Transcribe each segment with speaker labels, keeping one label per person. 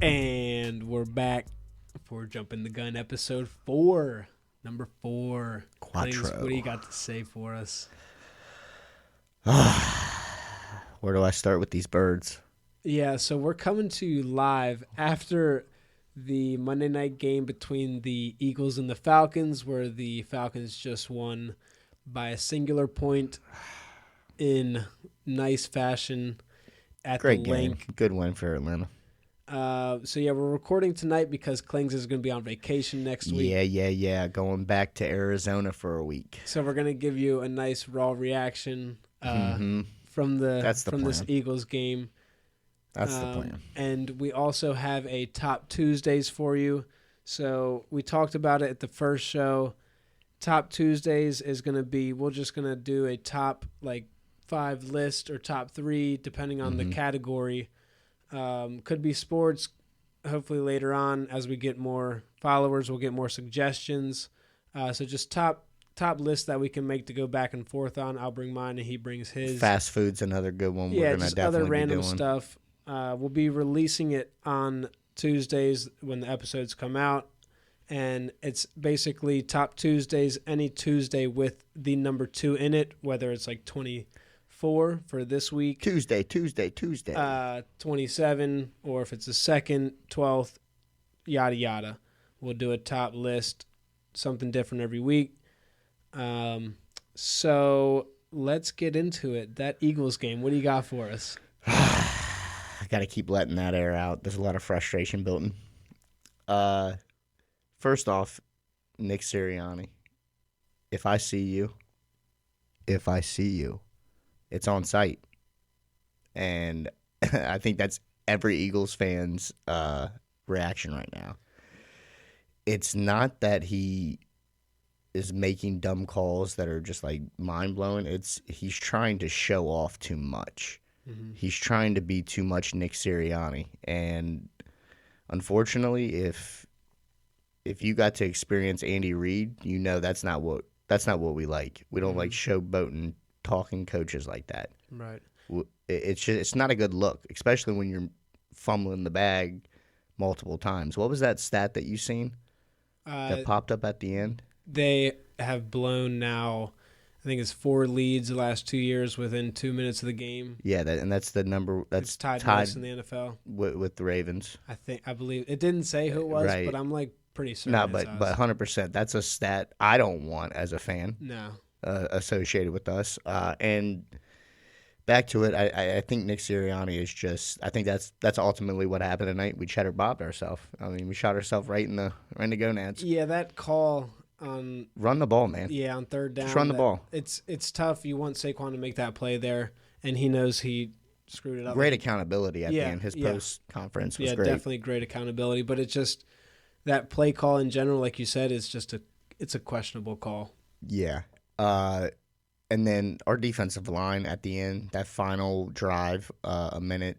Speaker 1: And we're back for Jumping the Gun, episode 4, number 4.
Speaker 2: Quattro.
Speaker 1: Clings, what do you got to say for us?
Speaker 2: Where do I start with these birds?
Speaker 1: Yeah, so we're coming to you live after the Monday night game between the Eagles and the Falcons, where the Falcons just won by a singular point in nice fashion at
Speaker 2: Great
Speaker 1: the
Speaker 2: game.
Speaker 1: link.
Speaker 2: Good win for Atlanta.
Speaker 1: We're recording tonight because Clings is going to be on vacation next week.
Speaker 2: Yeah. Going back to Arizona for a week.
Speaker 1: So we're going to give you a nice raw reaction from this Eagles game.
Speaker 2: That's the plan.
Speaker 1: And we also have a Top Tuesdays for you. So we talked about it at the first show. Top Tuesdays is going to be, we're just going to do a top 5 list or top 3 depending on the category. Could be sports. Hopefully later on as we get more followers, we'll get more suggestions. So just top list that we can make to go back and forth on. I'll bring mine and he brings his.
Speaker 2: Fast food's another good one.
Speaker 1: Yeah,
Speaker 2: we're gonna
Speaker 1: just
Speaker 2: definitely
Speaker 1: other random
Speaker 2: be doing.
Speaker 1: stuff. We'll be releasing it on Tuesdays when the episodes come out. And it's basically Top Tuesdays, any Tuesday with the number 2 in it, whether it's 24 for this week.
Speaker 2: Tuesday.
Speaker 1: 27, or if it's the 2nd, 12th, yada, yada. We'll do a top list, something different every week. So let's get into it. That Eagles game, what do you got for us?
Speaker 2: I got to keep letting that air out. There's a lot of frustration building. First off, Nick Sirianni, if I see you, it's on site. And I think that's every Eagles fan's reaction right now. It's not that he is making dumb calls that are just mind-blowing. He's trying to show off too much. Mm-hmm. He's trying to be too much Nick Sirianni. And unfortunately, if you got to experience Andy Reid, you know that's not what we like. We don't like showboating, talking coaches like that.
Speaker 1: Right.
Speaker 2: It's not a good look, especially when you're fumbling the bag multiple times. What was that stat that you seen that popped up at the end? They
Speaker 1: have blown now, I think it's 4 leads the last 2 years within 2 minutes of the game.
Speaker 2: Yeah, that's the number. That's
Speaker 1: it's tied most in the NFL
Speaker 2: with the Ravens.
Speaker 1: I believe it didn't say who it was,
Speaker 2: right.
Speaker 1: But I'm pretty certain.
Speaker 2: No, but 100%. That's a stat I don't want as a fan.
Speaker 1: No,
Speaker 2: associated with us. And back to it, I think Nick Sirianni is just. I think that's ultimately what happened tonight. We cheddar bobbed ourselves. I mean, we shot ourselves right in the gonads.
Speaker 1: Yeah, that call.
Speaker 2: Run the ball, man.
Speaker 1: Yeah, on third down.
Speaker 2: Just run the ball.
Speaker 1: It's tough. You want Saquon to make that play there, and he knows he screwed it up.
Speaker 2: Great accountability at the end. His post-conference was great. Yeah,
Speaker 1: definitely great accountability. But it's just that play call in general, like you said, is just it's a questionable call.
Speaker 2: Yeah. And then our defensive line at the end, that final drive, a minute,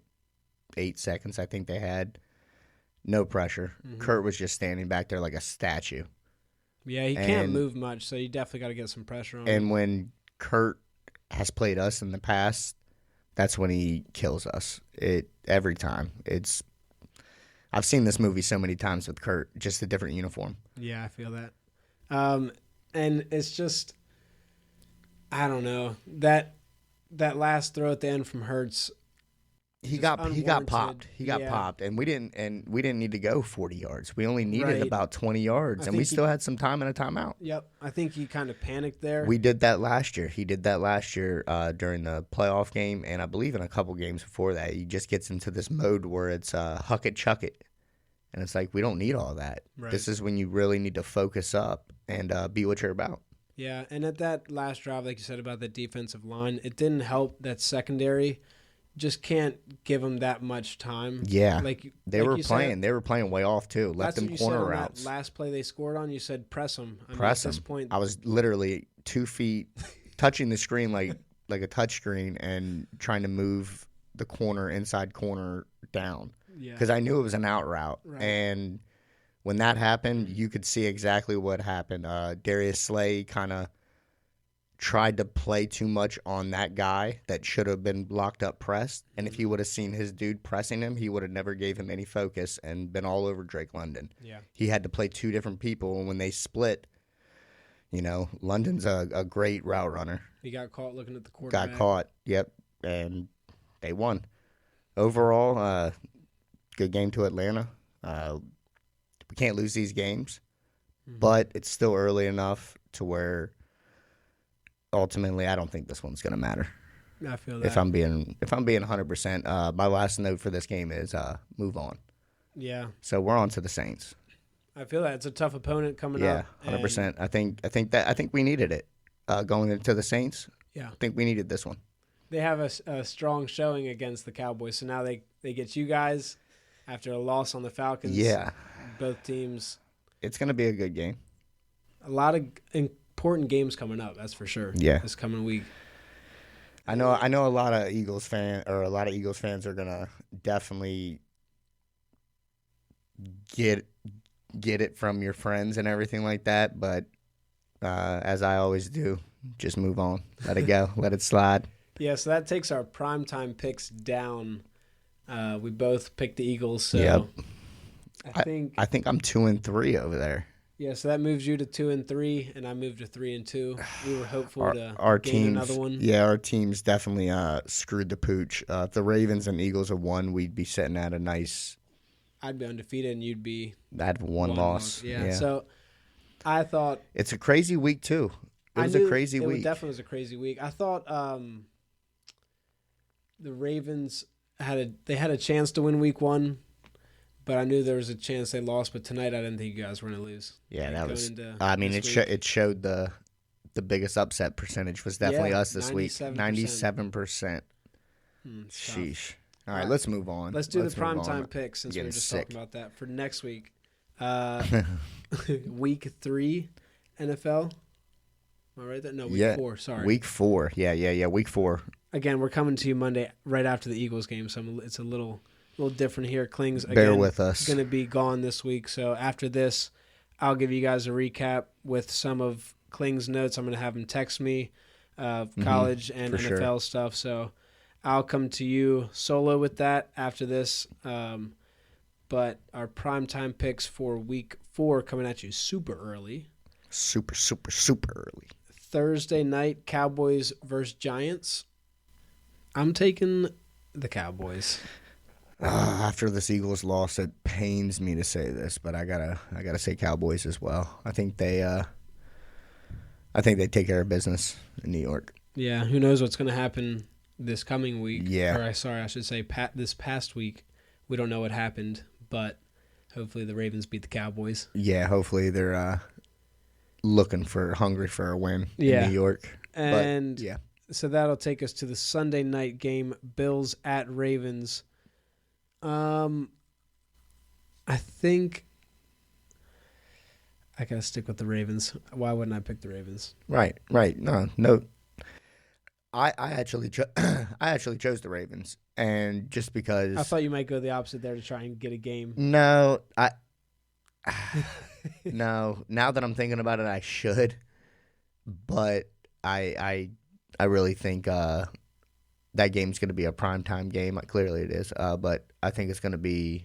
Speaker 2: 8 seconds I think they had, no pressure. Mm-hmm. Kurt was just standing back there like a statue.
Speaker 1: Yeah, he can't move much, so you definitely got to get some pressure on him.
Speaker 2: And when Kurt has played us in the past, that's when he kills us. Every time. I've seen this movie so many times with Kurt, just a different uniform.
Speaker 1: Yeah, I feel that. And it's just, I don't know, that last throw at the end from Hurts.
Speaker 2: He got popped. He got popped, and we didn't need to go 40 yards. We only needed about 20 yards, and we still had some time and a timeout.
Speaker 1: Yep, I think he kind of panicked there.
Speaker 2: We did that last year. He did that last year during the playoff game, and I believe in a couple games before that. He just gets into this mode where it's huck it, chuck it, and it's like we don't need all that. Right. This is when you really need to focus up and be what you're about.
Speaker 1: Yeah, and at that last drive, like you said about the defensive line, it didn't help that secondary just can't give them that much time.
Speaker 2: Yeah, they were playing way off too. Let them corner routes.
Speaker 1: That last play they scored on, you said press them.
Speaker 2: Press them. At this point, I was literally 2 feet touching the screen like a touch screen and trying to move the inside corner down because I knew it was an out route. Right. And when that happened, you could see exactly what happened. Darius Slay kind of tried to play too much on that guy that should have been locked up pressed. And if he would have seen his dude pressing him, he would have never gave him any focus and been all over Drake London.
Speaker 1: Yeah.
Speaker 2: He had to play two different people, and when they split, London's a great route runner.
Speaker 1: He got caught looking at the quarterback.
Speaker 2: Got caught, yep, and they won. Overall, good game to Atlanta. We can't lose these games, but it's still early enough to where ultimately I don't think this one's going to matter.
Speaker 1: I feel that.
Speaker 2: If I'm being 100%, my last note for this game is move on.
Speaker 1: Yeah.
Speaker 2: So we're on to the Saints.
Speaker 1: I feel that it's a tough opponent coming up.
Speaker 2: Yeah, 100%. I think we needed it going into the Saints.
Speaker 1: Yeah.
Speaker 2: I think we needed this one.
Speaker 1: They have a strong showing against the Cowboys, so now they get you guys after a loss on the Falcons.
Speaker 2: Yeah.
Speaker 1: Both teams.
Speaker 2: It's going to be a good game.
Speaker 1: A lot of important games coming up, that's for sure.
Speaker 2: Yeah.
Speaker 1: This coming week.
Speaker 2: I know a lot of Eagles fans are going to definitely get it from your friends and everything like that, but as I always do, just move on. Let it go. Let it slide.
Speaker 1: Yeah, so that takes our primetime picks down. We both picked the Eagles, so
Speaker 2: yep.
Speaker 1: I think
Speaker 2: I'm 2-3 over there.
Speaker 1: Yeah, so that moves you to 2-3, and I moved to 3-2. We were hopeful to
Speaker 2: our
Speaker 1: gain
Speaker 2: teams,
Speaker 1: another one.
Speaker 2: Yeah, our teams definitely screwed the pooch. If the Ravens and Eagles have won, we'd be sitting at a nice.
Speaker 1: I'd be undefeated, and you'd be.
Speaker 2: I'd have one loss.
Speaker 1: Yeah, so I thought
Speaker 2: it's a crazy week too. It was a crazy week.
Speaker 1: It definitely was a crazy week. I thought the Ravens had a chance to win week 1. But I knew there was a chance they lost. But tonight, I didn't think you guys were going to lose.
Speaker 2: Yeah, that was. I mean, it showed the biggest upset percentage was definitely us this week. 97%. Sheesh. All right, let's move on.
Speaker 1: Let's do the primetime picks since we were just talking about that for next week. Week 3 NFL. Am I right there? No, week 4. Sorry.
Speaker 2: Week 4. Yeah. Week 4.
Speaker 1: Again, we're coming to you Monday right after the Eagles game, so it's a little different here. Clings, again,
Speaker 2: bear with us.
Speaker 1: Going to be gone this week. So after this, I'll give you guys a recap with some of Kling's notes. I'm going to have him text me college and NFL stuff. So I'll come to you solo with that after this. But our primetime picks for week 4 coming at you super early.
Speaker 2: Super early.
Speaker 1: Thursday night, Cowboys versus Giants. I'm taking the Cowboys.
Speaker 2: After this Eagles loss, it pains me to say this, but I gotta say Cowboys as well. I think they take care of business in New York.
Speaker 1: Yeah, who knows what's going to happen this coming week?
Speaker 2: Yeah,
Speaker 1: I should say this past week. We don't know what happened, but hopefully the Ravens beat the Cowboys.
Speaker 2: Yeah, hopefully they're hungry for a win in New York.
Speaker 1: And so that'll take us to the Sunday night game, Bills at Ravens. I think I gotta stick with the Ravens. Why wouldn't I pick the Ravens?
Speaker 2: Right. No. I actually chose the Ravens, and just because
Speaker 1: I thought you might go the opposite there to try and get a game.
Speaker 2: No, no. Now that I'm thinking about it, I should, but I really think that game's going to be a primetime game. Clearly it is, but I think it's going to be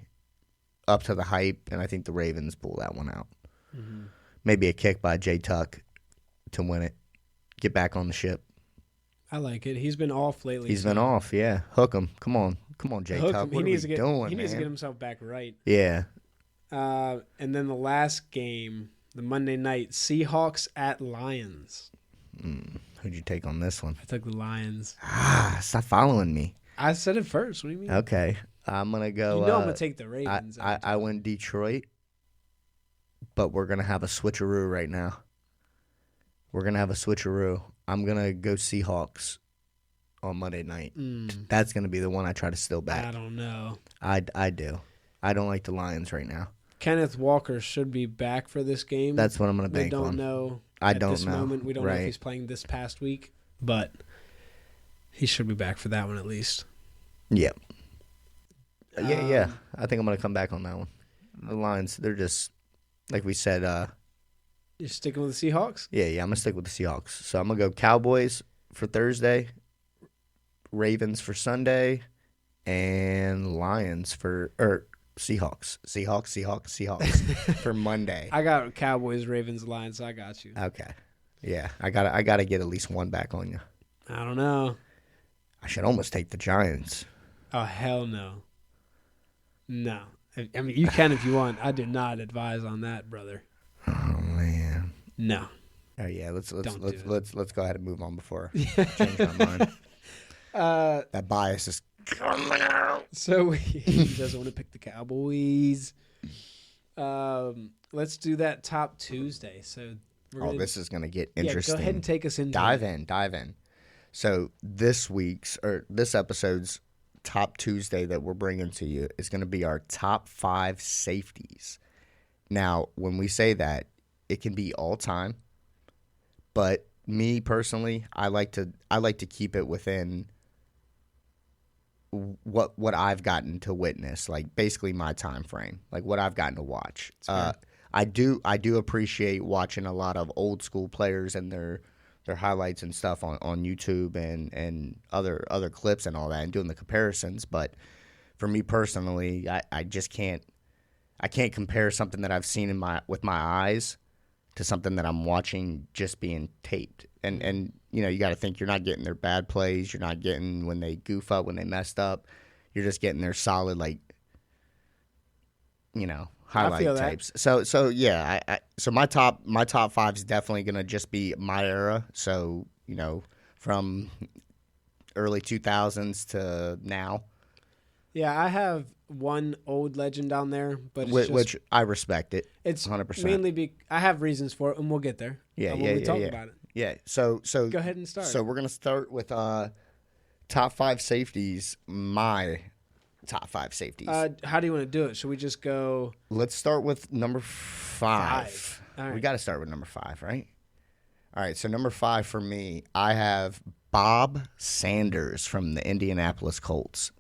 Speaker 2: up to the hype, and I think the Ravens pull that one out. Mm-hmm. Maybe a kick by Jay Tuck to win it. Get back on the ship.
Speaker 1: I like it. He's been off lately.
Speaker 2: He's been off, yeah. Hook him. Come on, Jay Tuck. What are we doing,
Speaker 1: He needs to get himself back right.
Speaker 2: Yeah.
Speaker 1: And then the last game, the Monday night, Seahawks at Lions.
Speaker 2: Who'd you take on this one?
Speaker 1: I took the Lions.
Speaker 2: Stop following me.
Speaker 1: I said it first. What do you mean?
Speaker 2: Okay. I'm going to go.
Speaker 1: I'm going to take the Ravens.
Speaker 2: I went Detroit, but we're going to have a switcheroo right now. I'm going to go Seahawks on Monday night. That's going to be the one I try to steal back.
Speaker 1: I don't know.
Speaker 2: I do. I don't like the Lions right now.
Speaker 1: Kenneth Walker should be back for this game.
Speaker 2: That's what I'm going to bank on.
Speaker 1: We don't know.
Speaker 2: I
Speaker 1: at
Speaker 2: don't
Speaker 1: this
Speaker 2: know.
Speaker 1: Moment. We don't know if he's playing this past week, but he should be back for that one at least.
Speaker 2: Yep. Yeah. I think I'm going to come back on that one. The Lions, they're just, like we said,
Speaker 1: You're sticking with the Seahawks?
Speaker 2: Yeah, I'm going to stick with the Seahawks. So I'm going to go Cowboys for Thursday, Ravens for Sunday, and Lions for Seahawks for Monday.
Speaker 1: I got Cowboys, Ravens, Lions. So I got you.
Speaker 2: Okay. Yeah, I got to get at least one back on you.
Speaker 1: I don't know.
Speaker 2: I should almost take the Giants.
Speaker 1: Oh, hell no. No. I mean, you can if you want. I do not advise on that, brother.
Speaker 2: Oh man.
Speaker 1: No.
Speaker 2: Oh yeah. Let's go ahead and move on before I
Speaker 1: it.
Speaker 2: change my mind. That bias is coming out.
Speaker 1: So he doesn't want to pick the Cowboys. Let's do that top Tuesday. So
Speaker 2: this is gonna get interesting.
Speaker 1: Go ahead and take us into
Speaker 2: dive in. So this episode's top Tuesday that we're bringing to you is going to be our top 5 safeties. Now, when we say that, it can be all time, but me personally, I like to keep it within what I've gotten to witness, like basically my time frame, like what I've gotten to watch. I do appreciate watching a lot of old school players and their highlights and stuff on YouTube and other clips and all that and doing the comparisons. But for me personally, I just can't compare something that I've seen with my eyes to something that I'm watching just being taped. And you got to think you're not getting their bad plays. You're not getting when they goof up, when they messed up. You're just getting their solid, highlight tapes. So yeah, so my top 5 is definitely gonna just be my era. So from early 2000s to now.
Speaker 1: Yeah, I have one old legend down there, but
Speaker 2: which I respect it.
Speaker 1: It's
Speaker 2: 100%.
Speaker 1: Mainly I have reasons for it, and we'll get there.
Speaker 2: When
Speaker 1: we talk about it.
Speaker 2: Yeah. So
Speaker 1: go ahead and start.
Speaker 2: So we're gonna start with top 5 safeties. My top 5 safeties.
Speaker 1: How do you want to do it? Should we just go?
Speaker 2: Let's start with number 5.
Speaker 1: All right.
Speaker 2: We got to start with number 5, right? All right. So number 5 for me, I have Bob Sanders from the Indianapolis Colts.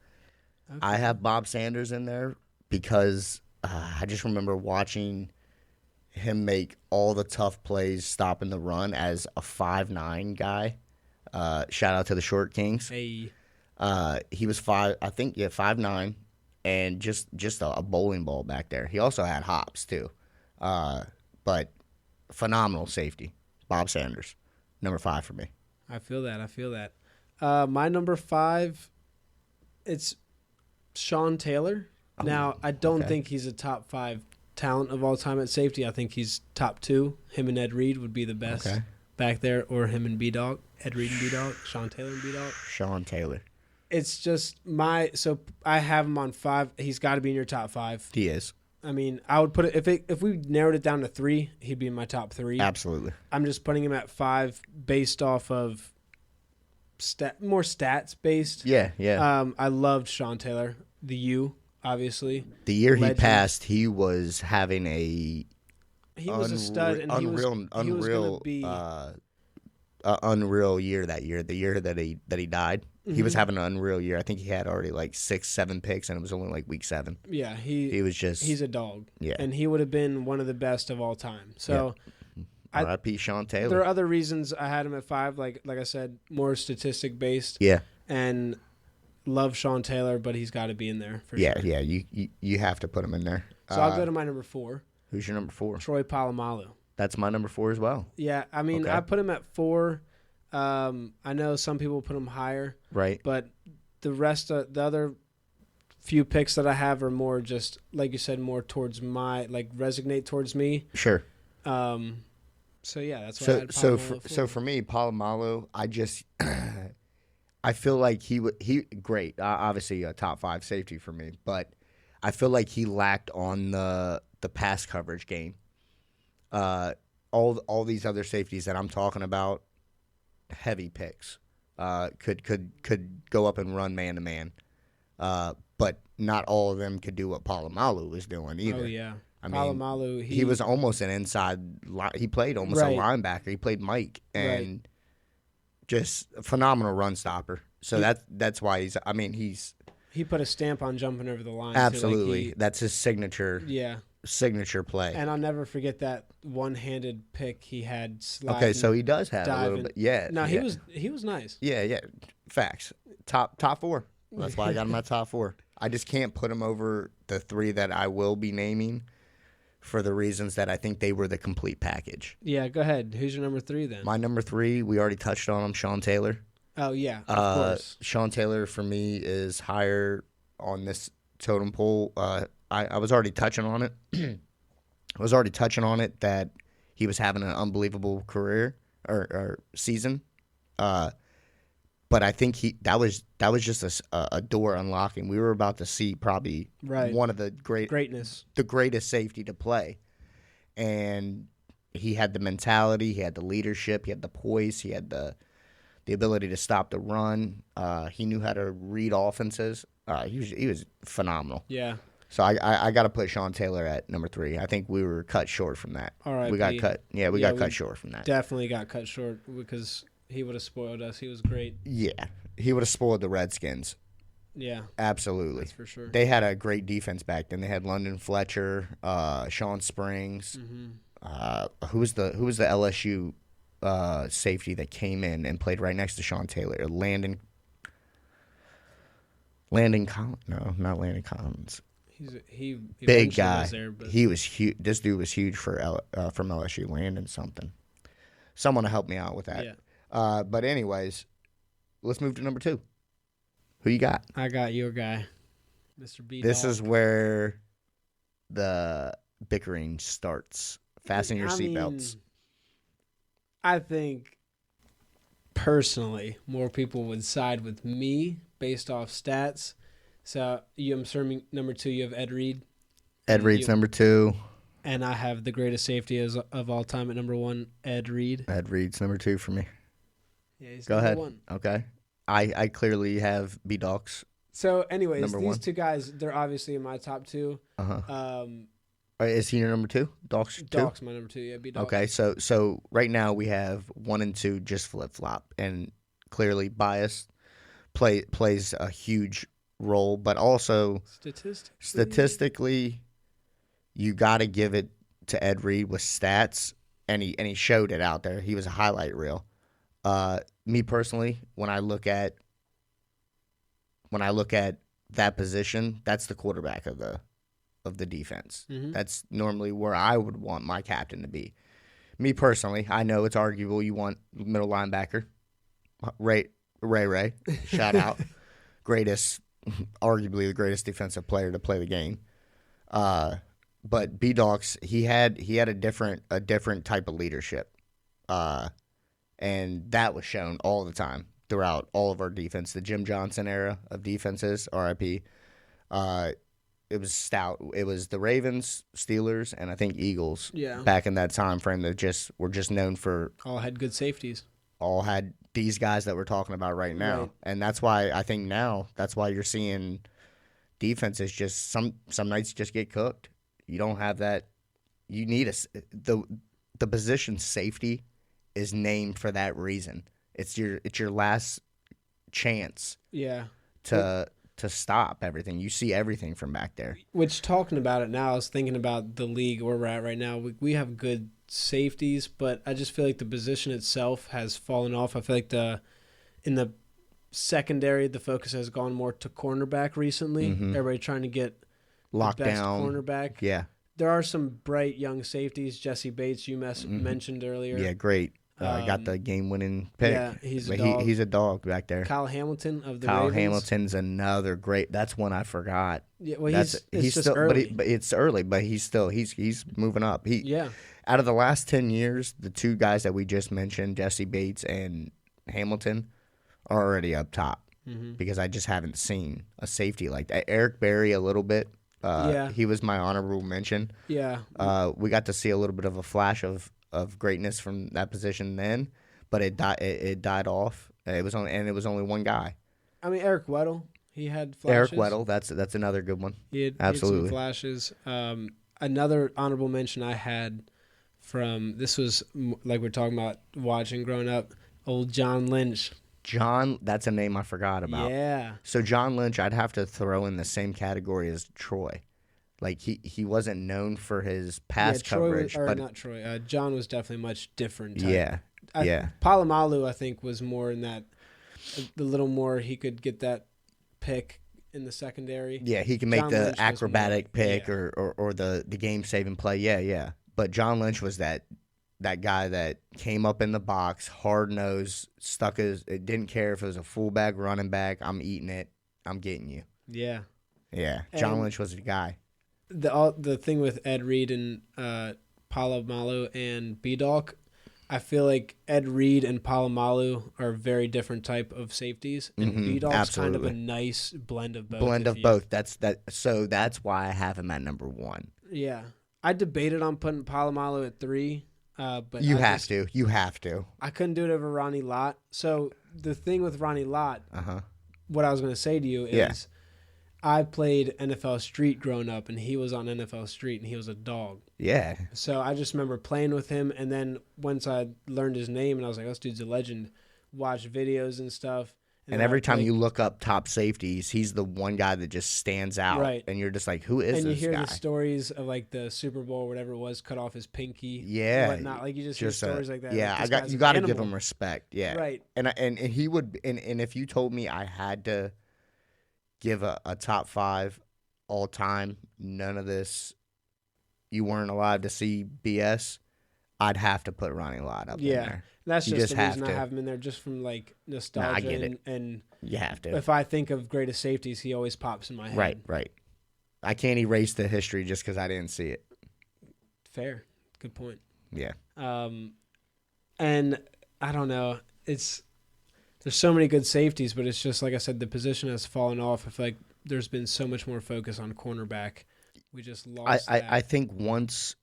Speaker 2: Okay. I have Bob Sanders in there because I just remember watching him make all the tough plays, stopping the run as a 5'9" guy. Shout out to the Short Kings.
Speaker 1: Hey.
Speaker 2: He was 5'9", and just a bowling ball back there. He also had hops too, but phenomenal safety. Bob Sanders, number 5 for me.
Speaker 1: I feel that. My number 5, it's Sean Taylor. Now I don't think he's a top 5 talent of all time at safety. I think he's top 2. Him and Ed Reed would be the best back there, or him and B-Dog. Ed Reed and B-Dog. Sean Taylor and B-Dog.
Speaker 2: Sean Taylor.
Speaker 1: It's just so I have him on 5. He's got to be in your top 5.
Speaker 2: He is.
Speaker 1: I mean, I would put it if we narrowed it down to 3, he'd be in my top 3.
Speaker 2: Absolutely.
Speaker 1: I'm just putting him at 5 based off of more stats based.
Speaker 2: Yeah.
Speaker 1: I loved Sean Taylor, the U, obviously.
Speaker 2: The year he passed, he was having
Speaker 1: he was a stud, and he was going to be
Speaker 2: unreal year that year. The year that he died. He was having an unreal year. I think he had already 6-7 picks, and it was only week 7.
Speaker 1: Yeah, he's a dog.
Speaker 2: Yeah,
Speaker 1: and he would have been one of the best of all time. So,
Speaker 2: R.I.P. Sean Taylor.
Speaker 1: There are other reasons I had him at 5. Like I said, more statistic based.
Speaker 2: Yeah,
Speaker 1: and love Sean Taylor, but he's got to be in there for sure.
Speaker 2: Yeah. You have to put him in there.
Speaker 1: So I'll go to my number 4.
Speaker 2: Who's your number 4?
Speaker 1: Troy Polamalu.
Speaker 2: That's my number 4 as well.
Speaker 1: Yeah, I mean, I put him at 4. I know some people put him higher,
Speaker 2: right?
Speaker 1: But the rest of the other few picks that I have are more just like you said, more towards resonate towards me.
Speaker 2: Sure.
Speaker 1: So yeah, that's why I had Polamalu
Speaker 2: so for me, Polamalu, I feel like he great. Obviously a top 5 safety for me, but I feel like he lacked on the pass coverage game. All these other safeties that I'm talking about. Heavy picks, could go up and run man to man, but not all of them could do what Polamalu was doing either.
Speaker 1: Oh yeah,
Speaker 2: I
Speaker 1: Polamalu,
Speaker 2: he was almost an inside. He played almost a linebacker. He played Mike, and just a phenomenal run stopper. So that's why he's. I mean, he
Speaker 1: put a stamp on jumping over the line.
Speaker 2: Absolutely, that's his signature.
Speaker 1: Yeah.
Speaker 2: signature play.
Speaker 1: And I'll never forget that one-handed pick he had sliding.
Speaker 2: Okay, so he does have a little
Speaker 1: diving.
Speaker 2: bit. Yeah.
Speaker 1: No,
Speaker 2: yeah.
Speaker 1: he was nice.
Speaker 2: Yeah. Facts. Top 4. That's why I got him at top 4. I just can't put him over the 3 that I will be naming for the reasons that I think they were the complete package.
Speaker 1: Yeah, go ahead. Who's your number 3 then?
Speaker 2: My number 3, we already touched on him, Sean Taylor.
Speaker 1: Oh, yeah, of course.
Speaker 2: Sean Taylor, for me, is higher on this totem pole. I was already touching on it. That he was having an unbelievable career or season. But I think that was just a door unlocking. We were about to see probably one of the greatest safety to play, and he had the mentality, he had the leadership, he had the poise, he had the ability to stop the run. He knew how to read offenses. He was phenomenal.
Speaker 1: Yeah.
Speaker 2: So I got to put Sean Taylor at number 3. I think we were cut short from that.
Speaker 1: All right,
Speaker 2: we got cut. Yeah, we got cut short from that.
Speaker 1: Definitely got cut short because he would have spoiled us. He was great.
Speaker 2: Yeah, he would have spoiled the Redskins.
Speaker 1: Yeah,
Speaker 2: absolutely.
Speaker 1: That's for sure.
Speaker 2: They had a great defense back then. They had London Fletcher, Sean Springs. Mm-hmm. Who was the LSU safety that came in and played right next to Sean Taylor? Landon Collins? No, not Landon Collins.
Speaker 1: He
Speaker 2: big guy.
Speaker 1: Was there, but...
Speaker 2: He was huge. This dude was huge from LSU. Landon something. Someone to help me out with that.
Speaker 1: Yeah.
Speaker 2: But anyways, let's move to number 2. Who you got?
Speaker 1: I got your guy, Mr. B.
Speaker 2: This is where the bickering starts. Fasten your seatbelts.
Speaker 1: I think, personally, more people would side with me based off stats. So, I'm assuming number 2, you have Ed Reed.
Speaker 2: Ed Reed's number 2.
Speaker 1: And I have the greatest safety of all time at number 1, Ed Reed.
Speaker 2: Ed Reed's number 2 for me.
Speaker 1: Yeah, he's
Speaker 2: Go
Speaker 1: number
Speaker 2: ahead.
Speaker 1: 1.
Speaker 2: Okay. I clearly have B-Docs.
Speaker 1: So, anyways,
Speaker 2: number
Speaker 1: these
Speaker 2: 1.
Speaker 1: 2 guys, they're obviously in my top 2.
Speaker 2: Uh-huh. Is he your number 2? Docs 2?
Speaker 1: Docs my number 2, yeah, B-Docs.
Speaker 2: Okay, so right now we have 1 and 2 just flip-flop. And clearly bias plays a huge role, but also statistically you got to give it to Ed Reed with stats, and he showed it out there. He was a highlight reel. Me personally, when I look at that position, that's the quarterback of the defense. Mm-hmm. That's normally where I would want my captain to be. Me personally, I know it's arguable you want middle linebacker. Ray, shout out. Arguably the greatest defensive player to play the game. But B-Docs, he had a different type of leadership. And that was shown all the time throughout all of our defense. The Jim Johnson era of defenses, RIP. It was stout. It was the Ravens, Steelers, and I think Eagles back in that time frame that were just known for...
Speaker 1: All had good safeties.
Speaker 2: All had these guys that we're talking about right now. Right. And that's why I think now, that's why you're seeing defenses just some nights just get cooked. You don't have that. You need the position safety is named for that reason. It's your last chance.
Speaker 1: Yeah.
Speaker 2: To stop everything. You see everything from back there. Which,
Speaker 1: talking about it now, I was thinking about the league where we're at right now. We have good safeties, but I just feel like the position itself has fallen off. I feel like in the secondary, the focus has gone more to cornerback recently. Mm-hmm. Everybody trying to get
Speaker 2: lockdown
Speaker 1: the best cornerback.
Speaker 2: Yeah.
Speaker 1: There are some bright young safeties. Jesse Bates, you mentioned earlier.
Speaker 2: Yeah, great. Got the game-winning pick.
Speaker 1: Yeah, he's a dog.
Speaker 2: He's a dog back there.
Speaker 1: Kyle Hamilton of the
Speaker 2: Ravens.
Speaker 1: Kyle
Speaker 2: Hamilton's another great. That's one I forgot.
Speaker 1: Yeah, well, he's still early.
Speaker 2: But it's early. But he's moving up. Out of the last 10 years, the 2 guys that we just mentioned, Jesse Bates and Hamilton, are already up top. Mm-hmm. Because I just haven't seen a safety like that. Eric Berry a little bit. He was my honorable mention.
Speaker 1: Yeah.
Speaker 2: We got to see a little bit of a flash of greatness from that position then, but it died off. It was only one guy.
Speaker 1: I mean, Eric Weddle, he had flashes.
Speaker 2: Eric Weddle, that's another good one.
Speaker 1: Absolutely. He had some flashes. Another honorable mention I had this was like we're talking about watching growing up, old John Lynch.
Speaker 2: John, that's a name I forgot about.
Speaker 1: Yeah.
Speaker 2: So John Lynch, I'd have to throw in the same category as Troy. Like he wasn't known for his pass coverage, but
Speaker 1: not Troy. John was definitely much different type.
Speaker 2: Yeah.
Speaker 1: Palomalu, I think, was more in that the little more he could get that pick in the secondary.
Speaker 2: Yeah, he can make
Speaker 1: John
Speaker 2: the
Speaker 1: Lynch
Speaker 2: acrobatic
Speaker 1: was more,
Speaker 2: pick or the game saving play. Yeah. But John Lynch was that guy that came up in the box, hard nosed, it didn't care if it was a fullback, running back. I'm eating it. I'm getting you.
Speaker 1: Yeah.
Speaker 2: Yeah. John Lynch was the guy.
Speaker 1: The thing with Ed Reed and Palomalu and B-Dawk, I feel like Ed Reed and Palomalu are very different type of safeties, and B-Dawk's kind of a nice blend of both.
Speaker 2: So that's why I have him at number 1.
Speaker 1: Yeah, I debated on putting Palomalu at 3, but
Speaker 2: you have to.
Speaker 1: I couldn't do it over Ronnie Lott. So the thing with Ronnie Lott, what I was going to say to you is, I played NFL Street growing up, and he was on NFL Street, and he was a dog.
Speaker 2: Yeah.
Speaker 1: So I just remember playing with him, and then once I learned his name, and I was like, this dude's a legend, watch videos and stuff.
Speaker 2: And every time you look up top safeties, he's the one guy that just stands out.
Speaker 1: Right.
Speaker 2: And you're just like, who is this guy?
Speaker 1: And you hear the stories of, like, the Super Bowl or whatever it was, cut off his pinky.
Speaker 2: Yeah.
Speaker 1: And whatnot. Like, you just hear stories like that.
Speaker 2: Yeah,
Speaker 1: like,
Speaker 2: you got to give him respect. Yeah.
Speaker 1: Right.
Speaker 2: And he would, and if you told me I had to give a top 5 all time, none of this, you weren't alive to see BS, I'd have to put Ronnie Lott up in there.
Speaker 1: That's just the reason I have him in there, just from like nostalgia.
Speaker 2: I get it.
Speaker 1: And
Speaker 2: you have to.
Speaker 1: If I think of greatest safeties, he always pops in my head.
Speaker 2: Right. I can't erase the history just because I didn't see it.
Speaker 1: Fair. Good point.
Speaker 2: Yeah.
Speaker 1: And I don't know. There's so many good safeties, but it's just, like I said, the position has fallen off. I feel like there's been so much more focus on cornerback. We just lost that.
Speaker 2: I think once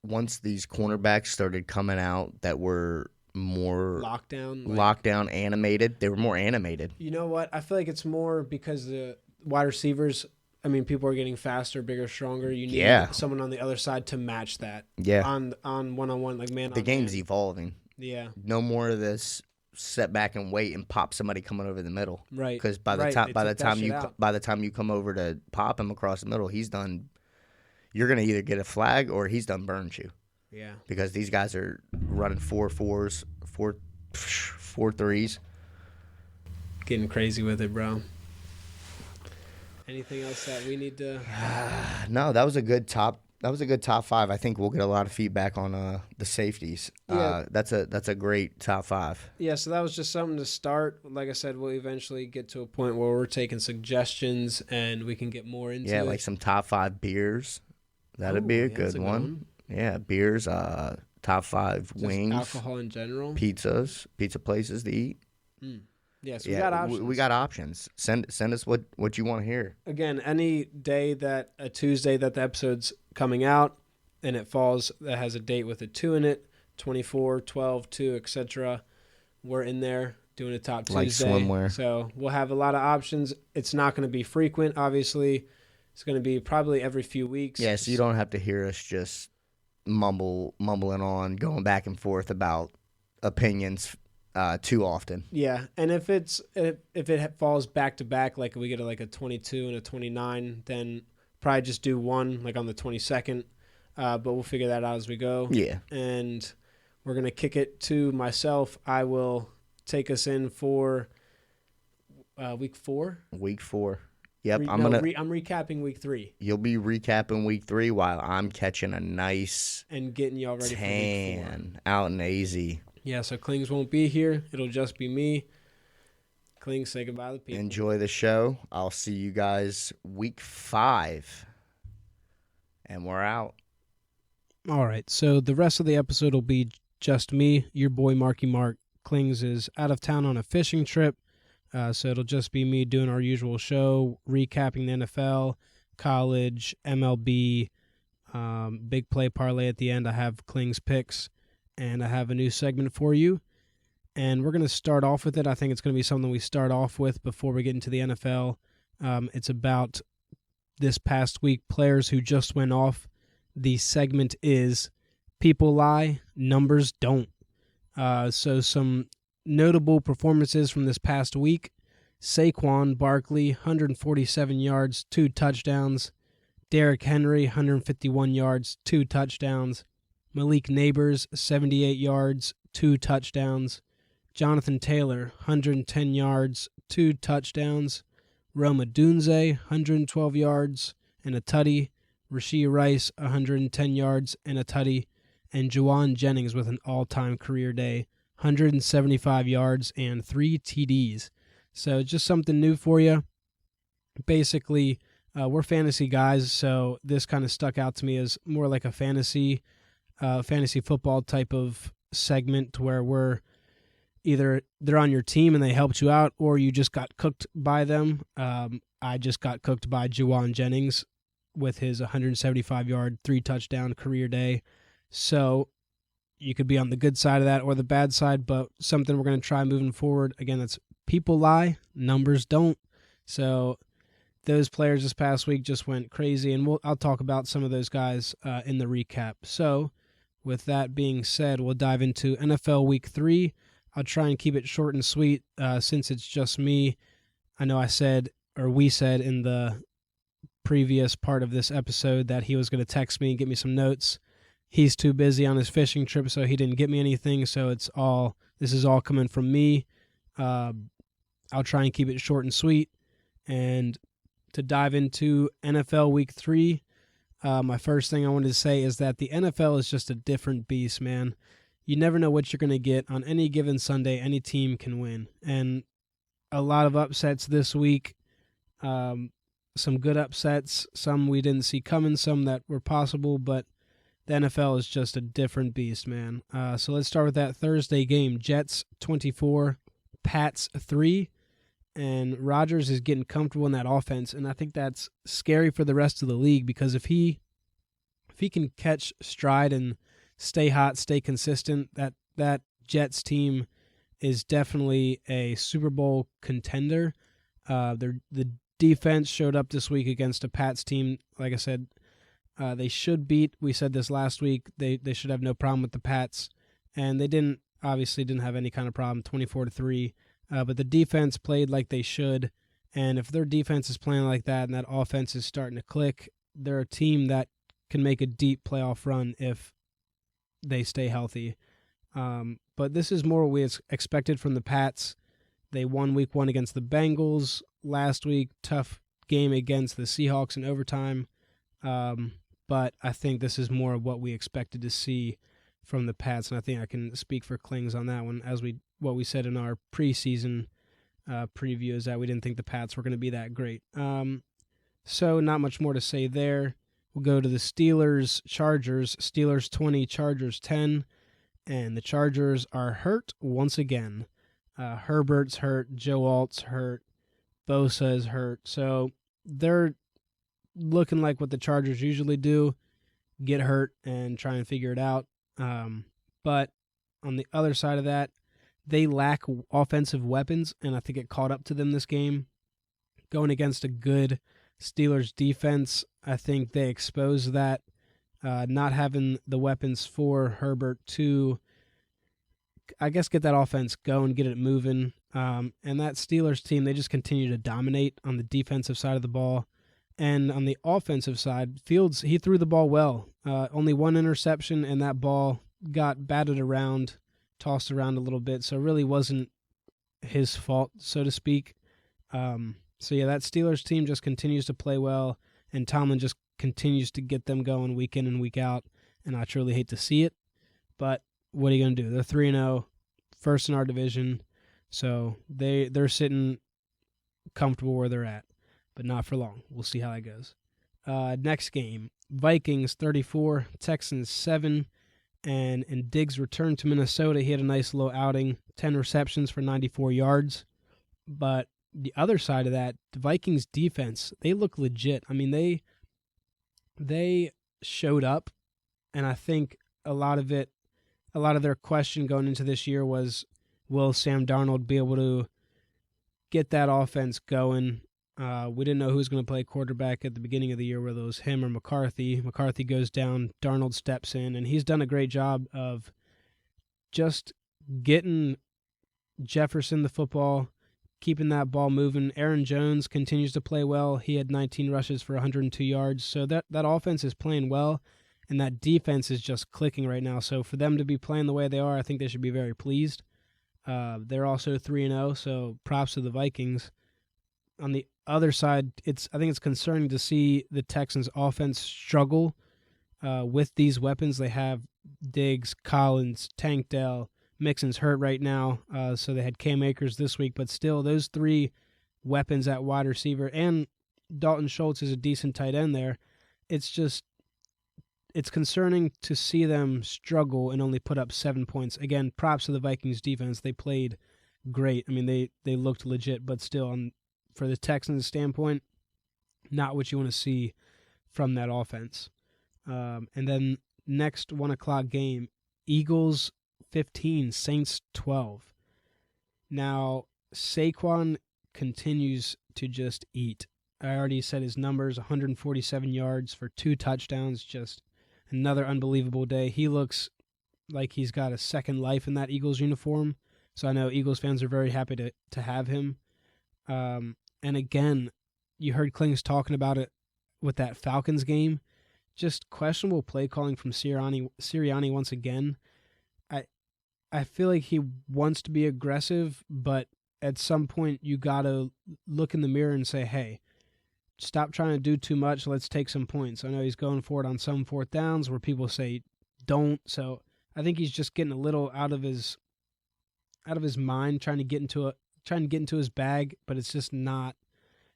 Speaker 2: these cornerbacks started coming out that were more lockdown animated, they were more animated.
Speaker 1: You know what? I feel like it's more because the wide receivers, I mean, people are getting faster, bigger, stronger. You need someone on the other side to match that.
Speaker 2: Yeah.
Speaker 1: On one-on-one, like man on man.
Speaker 2: The game's evolving.
Speaker 1: Yeah.
Speaker 2: No more of this set back and wait and pop somebody coming over the middle.
Speaker 1: Right.
Speaker 2: Because by the time you come over to pop him across the middle, he's done. You're gonna either get a flag or he's done burned you.
Speaker 1: Yeah.
Speaker 2: Because these guys are running 4.4s, 4.3s.
Speaker 1: Getting crazy with it, bro. Anything else that we need to?
Speaker 2: No, that was a good top. That was a good top 5. I think we'll get a lot of feedback on the safeties.
Speaker 1: Yeah.
Speaker 2: That's a great top 5.
Speaker 1: Yeah, so that was just something to start. Like I said, we'll eventually get to a point where we're taking suggestions and we can get more into it.
Speaker 2: Yeah, like some top 5 beers. That'd be a good one. Yeah, beers, top 5
Speaker 1: just
Speaker 2: wings.
Speaker 1: Alcohol in general.
Speaker 2: Pizza places to eat.
Speaker 1: Yes, we got options.
Speaker 2: We got options. Send us what you want to hear.
Speaker 1: Again, any day a Tuesday that the episode's coming out and it falls, that has a date with a 2 in it, 24, 12, 2, etc. We're in there doing a top Tuesday.
Speaker 2: Like swimwear.
Speaker 1: So we'll have a lot of options. It's not going to be frequent, obviously. It's going to be probably every few weeks.
Speaker 2: Yeah, so you don't have to hear us just mumbling on, going back and forth about opinions too often.
Speaker 1: Yeah, and if it falls back to back, like we get a 22 and a 29, then probably just do one like on the 22nd. But we'll figure that out as we go.
Speaker 2: Yeah,
Speaker 1: and we're gonna kick it to myself. I will take us in for week 4.
Speaker 2: Week 4. Yep,
Speaker 1: I'm recapping week 3. You'll
Speaker 2: be recapping week 3 while I'm catching a nice
Speaker 1: and getting y'all ready for week 4
Speaker 2: out in AZ.
Speaker 1: Yeah, so Clings won't be here. It'll just be me. Clings, say goodbye to the people.
Speaker 2: Enjoy the show. I'll see you guys week 5. And we're out.
Speaker 1: All right, so the rest of the episode will be just me, your boy Marky Mark. Clings is out of town on a fishing trip. So it'll just be me doing our usual show, recapping the NFL, college, MLB, big play parlay at the end. I have Kling's picks, and I have a new segment for you. And we're going to start off with it. I think it's going to be something we start off with before we get into the NFL. It's about this past week, players who just went off. The segment is People Lie, Numbers Don't. So some notable performances from this past week. Saquon Barkley, 147 yards, 2 touchdowns. Derrick Henry, 151 yards, 2 touchdowns. Malik Neighbors, 78 yards, 2 touchdowns. Jonathan Taylor, 110 yards, 2 touchdowns. Roma Dunze, 112 yards and a tutty. Rashee Rice, 110 yards and a tutty. And Juwan Jennings with an all-time career day, 175 yards and 3 TDs. So just something new for you. Basically, we're fantasy guys, so this kind of stuck out to me as more like a fantasy football type of segment where we're either they're on your team and they helped you out, or you just got cooked by them. I just got cooked by Juwan Jennings with his 175-yard, 3-touchdown career day. So you could be on the good side of that or the bad side, but something we're going to try moving forward. Again, that's people lie, numbers don't. So those players this past week just went crazy, and I'll talk about some of those guys in the recap. So with that being said, we'll dive into NFL Week 3. I'll try and keep it short and sweet since it's just me. I know we said in the previous part of this episode that he was going to text me and get me some notes. He's too busy on his fishing trip, so he didn't get me anything. So this is all coming from me. I'll try and keep it short and sweet. And to dive into NFL Week 3, my first thing I wanted to say is that the NFL is just a different beast, man. You never know what you're going to get. On any given Sunday, any team can win. And a lot of upsets this week. Some good upsets, some we didn't see coming, some that were possible, but the NFL is just a different beast, man. So let's start with that Thursday game. Jets 24, Pats 3, and Rodgers is getting comfortable in that offense, and I think that's scary for the rest of the league because if he can catch stride and stay hot, stay consistent, that Jets team is definitely a Super Bowl contender. The defense showed up this week against a Pats team. Like I said, they should beat. We said this last week. They should have no problem with the Pats, and they didn't have any kind of problem. 24-3, but the defense played like they should. And if their defense is playing like that and that offense is starting to click, they're a team that can make a deep playoff run if they stay healthy. But this is more what we expected from the Pats. They won Week 1 against the Bengals. Last week, tough game against the Seahawks in overtime. But I think this is more of what we expected to see from the Pats, and I think I can speak for Clings on that one. What we said in our preseason preview is that we didn't think the Pats were going to be that great. So not much more to say there. We'll go to the Steelers-Chargers. Steelers 20, Chargers 10, and the Chargers are hurt once again. Herbert's hurt, Joe Alt's hurt, Bosa is hurt. So they're looking like what the Chargers usually do, get hurt and try and figure it out. But on the other side of that, they lack offensive weapons, and I think it caught up to them this game. Going against a good Steelers defense, I think they exposed that. Not having the weapons for Herbert to, I guess, get that offense going, get it moving. And that Steelers team, they just continue to dominate on the defensive side of the ball. And on the offensive side, Fields, he threw the ball well. Only one interception, and that ball got batted around, tossed around a little bit, so it really wasn't his fault, so to speak. So yeah, that Steelers team just continues to play well, and Tomlin just continues to get them going week in and week out, and I truly hate to see it. But what are you going to do? They're 3-0, first in our division, so they're sitting comfortable where they're at, but not for long. We'll see how that goes. Next game, Vikings 34, Texans 7, and in Diggs' return to Minnesota, he had a nice little outing, 10 receptions for 94 yards. But the other side of that, the Vikings defense, they look legit. I mean, they showed up, and I think a lot of their question going into this year was, will Sam Darnold be able to get that offense going? We didn't know who was going to play quarterback at the beginning of the year, whether it was him or McCarthy. McCarthy goes down, Darnold steps in, and he's done a great job of just getting Jefferson the football, keeping that ball moving. Aaron Jones continues to play well. He had 19 rushes for 102 yards. So that offense is playing well, and that defense is just clicking right now. So for them to be playing the way they are, I think they should be very pleased. They're also 3-0, so props to the Vikings. On the other side, I think it's concerning to see the Texans' offense struggle with these weapons. They have Diggs, Collins, Tank Dell. Mixon's hurt right now, so they had Cam Akers this week, but still, those three weapons at wide receiver, and Dalton Schultz is a decent tight end there. It's concerning to see them struggle and only put up 7 points. Again, props to the Vikings defense. They played great. I mean, they looked legit, but still, for the Texans' standpoint, not what you want to see from that offense. And then next 1 o'clock game, Eagles 15, Saints 12. Now, Saquon continues to just eat. I already said his numbers, 147 yards for 2 touchdowns, just another unbelievable day. He looks like he's got a second life in that Eagles uniform, so I know Eagles fans are very happy to have him. And again, you heard Clings talking about it with that Falcons game. Just questionable play calling from Sirianni once again. I feel like he wants to be aggressive, but at some point you got to look in the mirror and say, hey, stop trying to do too much. Let's take some points. I know he's going for it on some 4th downs where people say don't. So I think he's just getting a little out of his mind, trying to get into his bag, but it's just not.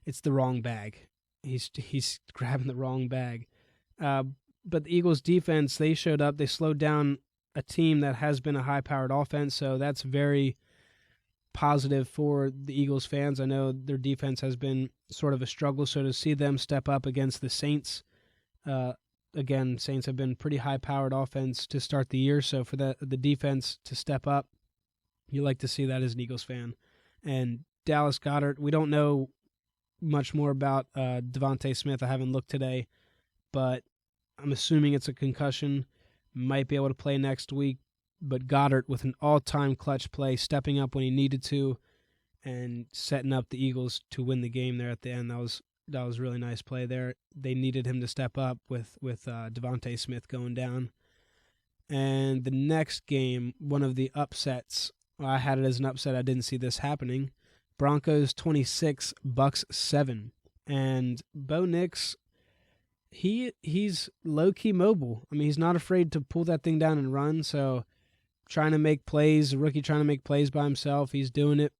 Speaker 1: It's the wrong bag. He's grabbing the wrong bag. But the Eagles defense, they showed up. They slowed down a team that has been a high-powered offense, so that's very positive for the Eagles fans. I know their defense has been sort of a struggle, so to see them step up against the Saints, again, Saints have been pretty high-powered offense to start the year, so for the defense to step up, you like to see that as an Eagles fan. And Dallas Goedert, we don't know much more about Devontae Smith. I haven't looked today, but I'm assuming it's a concussion. Might be able to play next week, but Goddard with an all-time clutch play, stepping up when he needed to, and setting up the Eagles to win the game there at the end. That was a really nice play there. They needed him to step up with Devontae Smith going down. And the next game, one of the upsets. Well, I had it as an upset. I didn't see this happening. Broncos 26, Bucks 7, and Bo Nix. He's low-key mobile. I mean, he's not afraid to pull that thing down and run, so trying to make plays, a rookie trying to make plays by himself, he's doing it.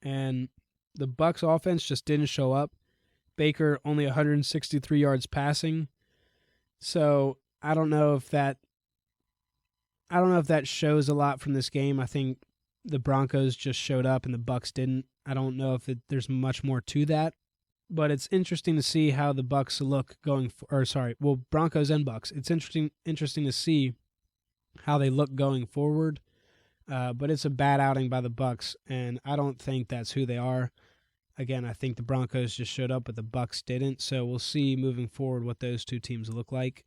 Speaker 1: And the Bucs offense just didn't show up. Baker only 163 yards passing. So I don't know if that shows a lot from this game. I think the Broncos just showed up and the Bucs didn't. I don't know if there's much more to that. But it's interesting to see how the Bucs look Broncos and Bucs. It's interesting to see how they look going forward. But it's a bad outing by the Bucs, and I don't think that's who they are. Again, I think the Broncos just showed up, but the Bucs didn't. So we'll see moving forward what those two teams look like.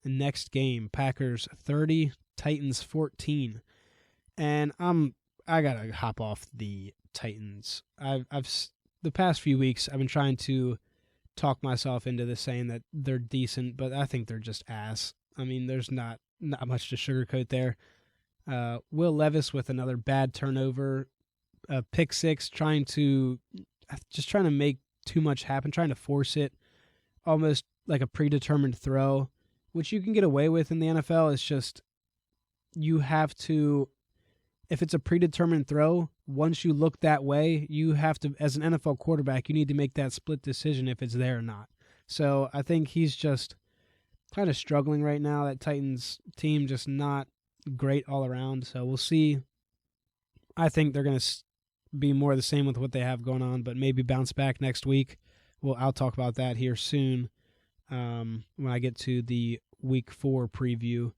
Speaker 1: Next game, Packers 30, Titans 14, and I gotta hop off the Titans. The past few weeks, I've been trying to talk myself into this, saying that they're decent, but I think they're just ass. I mean, there's not much to sugarcoat there. Will Levis with another bad turnover, pick six, trying to make too much happen, trying to force it, almost like a predetermined throw, which you can get away with in the NFL. It's just you have to, if it's a predetermined throw, once you look that way, you have to, as an NFL quarterback, you need to make that split decision if it's there or not. So I think he's just kind of struggling right now. That Titans team just not great all around. So we'll see. I think they're going to be more the same with what they have going on, but maybe bounce back next week. Well, I'll talk about that here soon when I get to the Week 4 preview.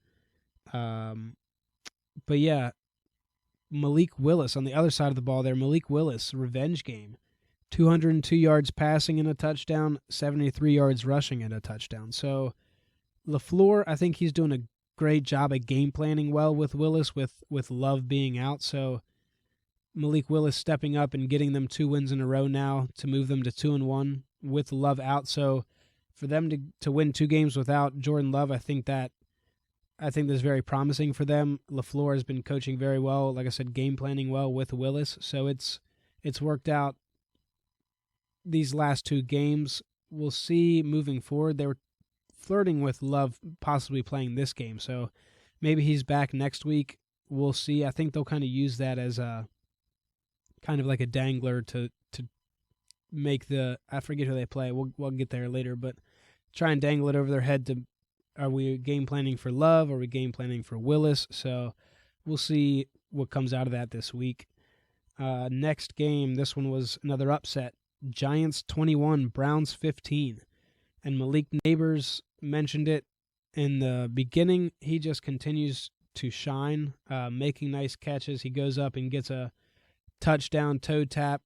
Speaker 1: But yeah, Malik Willis on the other side of the ball there. Malik Willis, revenge game. 202 yards passing and a touchdown, 73 yards rushing and a touchdown. So LaFleur, I think he's doing a great job at game planning well with Willis, with Love being out. So Malik Willis stepping up and getting them 2 wins in a row now to move them to 2-1 with Love out. So for them to win 2 games without Jordan Love, I think that's very promising for them. LaFleur has been coaching very well, like I said, game planning well with Willis. So it's worked out these last 2 games. We'll see moving forward. They were flirting with Love possibly playing this game, so maybe he's back next week. We'll see. I think they'll kind of use that as a kind of like a dangler to make I forget who they play. We'll get there later, but try and dangle it over their head to, are we game planning for Love? Are we game planning for Willis? So we'll see what comes out of that this week. Next game, this one was another upset. Giants 21, Browns 15. And Malik Neighbors mentioned it in the beginning. He just continues to shine, making nice catches. He goes up and gets a touchdown toe tap.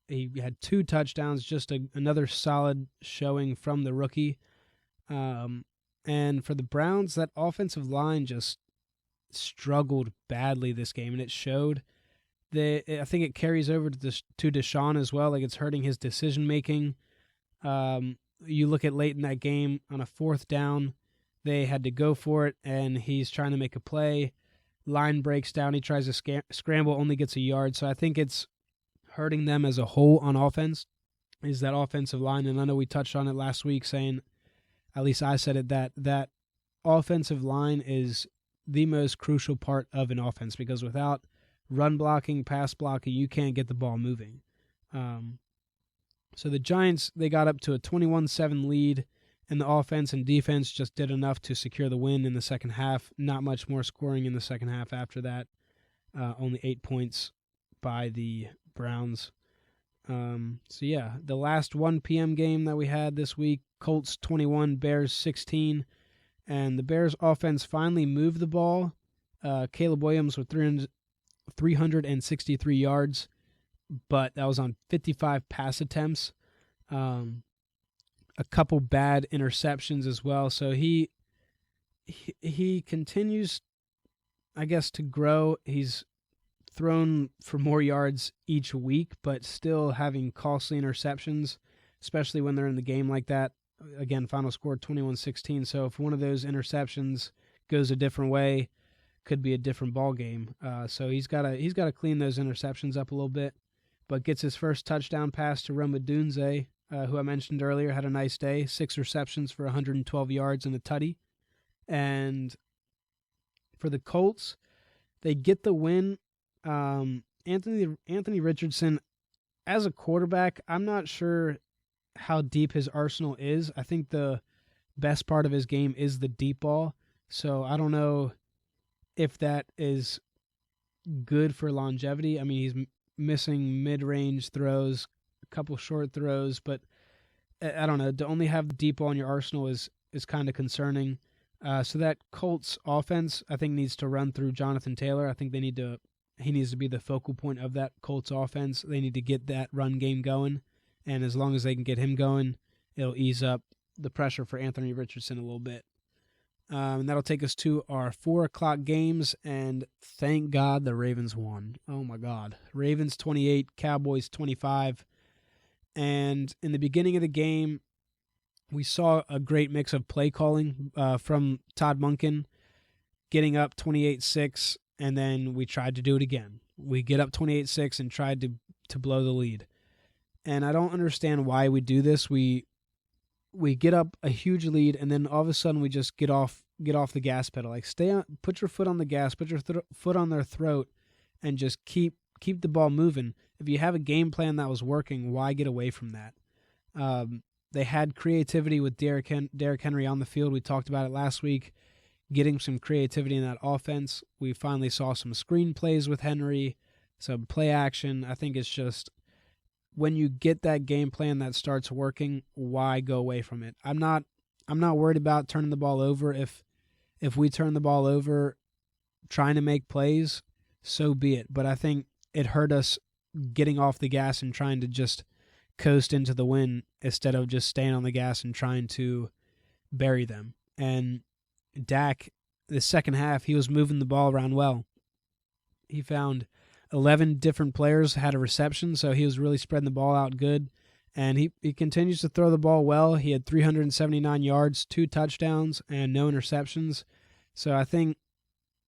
Speaker 1: He had 2 touchdowns, just another solid showing from the rookie. And for the Browns, that offensive line just struggled badly this game, and it showed. I think it carries over to Deshaun as well. Like, it's hurting his decision making. You look at late in that game on a 4th down, they had to go for it, and he's trying to make a play. Line breaks down. He tries to scramble, only gets a yard. So I think it's hurting them as a whole on offense, is that offensive line. And I know we touched on it last week, saying, at least I said it, that offensive line is the most crucial part of an offense, because without run blocking, pass blocking, you can't get the ball moving. So the Giants, they got up to a 21-7 lead, and the offense and defense just did enough to secure the win in the second half. Not much more scoring in the second half after that. Only 8 points by the Browns. So yeah, the last 1 p.m. game that we had this week, Colts 21, Bears 16. And the Bears offense finally moved the ball. Caleb Williams with 363 yards, but that was on 55 pass attempts. A couple bad interceptions as well. So he continues, I guess, to grow. He's thrown for more yards each week, but still having costly interceptions, especially when they're in the game like that. Again, final score 21-16. So if one of those interceptions goes a different way, could be a different ball game. So he's got to clean those interceptions up a little bit, but gets his first touchdown pass to Roma Dunze, who I mentioned earlier, had a nice day. 6 receptions for 112 yards and a tutty. And for the Colts, they get the win. Anthony Richardson, as a quarterback, I'm not sure how deep his arsenal is. I think the best part of his game is the deep ball. So I don't know if that is good for longevity. I mean, he's missing mid-range throws, a couple short throws, but I don't know. To only have the deep ball in your arsenal is kind of concerning. So that Colts offense, I think, needs to run through Jonathan Taylor. I think he needs to be the focal point of that Colts offense. They need to get that run game going, and as long as they can get him going, it'll ease up the pressure for Anthony Richardson a little bit. And that'll take us to our 4 o'clock games, and thank God the Ravens won. Oh, my God. Ravens 28, Cowboys 25. And in the beginning of the game, we saw a great mix of play calling from Todd Monken, getting up 28-6, and then we tried to do it again. We get up 28-6 and tried to blow the lead. And I don't understand why we do this. We get up a huge lead, and then all of a sudden we just get off the gas pedal. Like, put your foot on the gas, put your foot on their throat, and just keep the ball moving. If you have a game plan that was working, why get away from that? They had creativity with Derrick Henry on the field. We talked about it last week, getting some creativity in that offense. We finally saw some screen plays with Henry, some play action. I think it's just, when you get that game plan that starts working, why go away from it? I'm not worried about turning the ball over. If we turn the ball over trying to make plays, so be it. But I think it hurt us getting off the gas and trying to just coast into the win instead of just staying on the gas and trying to bury them. And Dak, the second half, he was moving the ball around well. He found 11 different players had a reception, so he was really spreading the ball out good. And he continues to throw the ball well. He had 379 yards, 2 touchdowns, and no interceptions. So I think